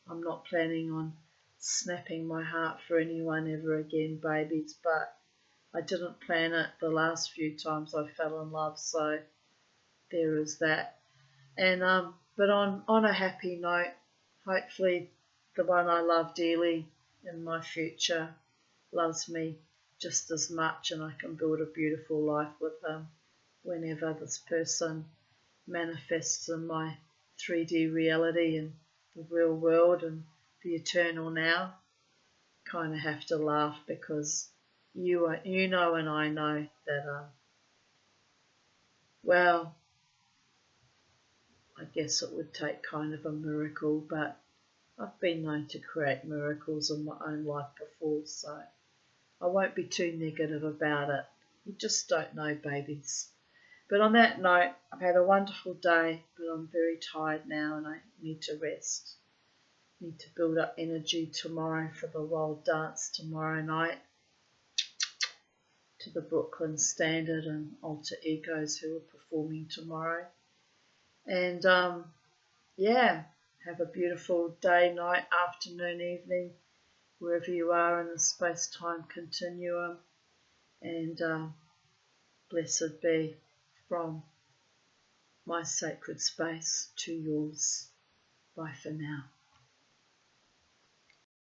I'm not planning on snapping my heart for anyone ever again, babies, but I didn't plan it the last few times I fell in love, so there is that. And but on a happy note, hopefully the one I love dearly in my future loves me just as much, and I can build a beautiful life with him whenever this person manifests in my 3D reality and the real world and the eternal now. Kind of have to laugh because you know and I know that well, I guess it would take kind of a miracle, but I've been known to create miracles in my own life before, so I won't be too negative about it. You just don't know, babies. But on that note, I've had a wonderful day, but I'm very tired now and I need to rest. Need to build up energy tomorrow for the Wild Dance tomorrow night to the Brooklyn Standard and Alter Egos who are performing tomorrow. And yeah, have a beautiful day, night, afternoon, evening, wherever you are in the space-time continuum. And blessed be from my sacred space to yours. Bye for now.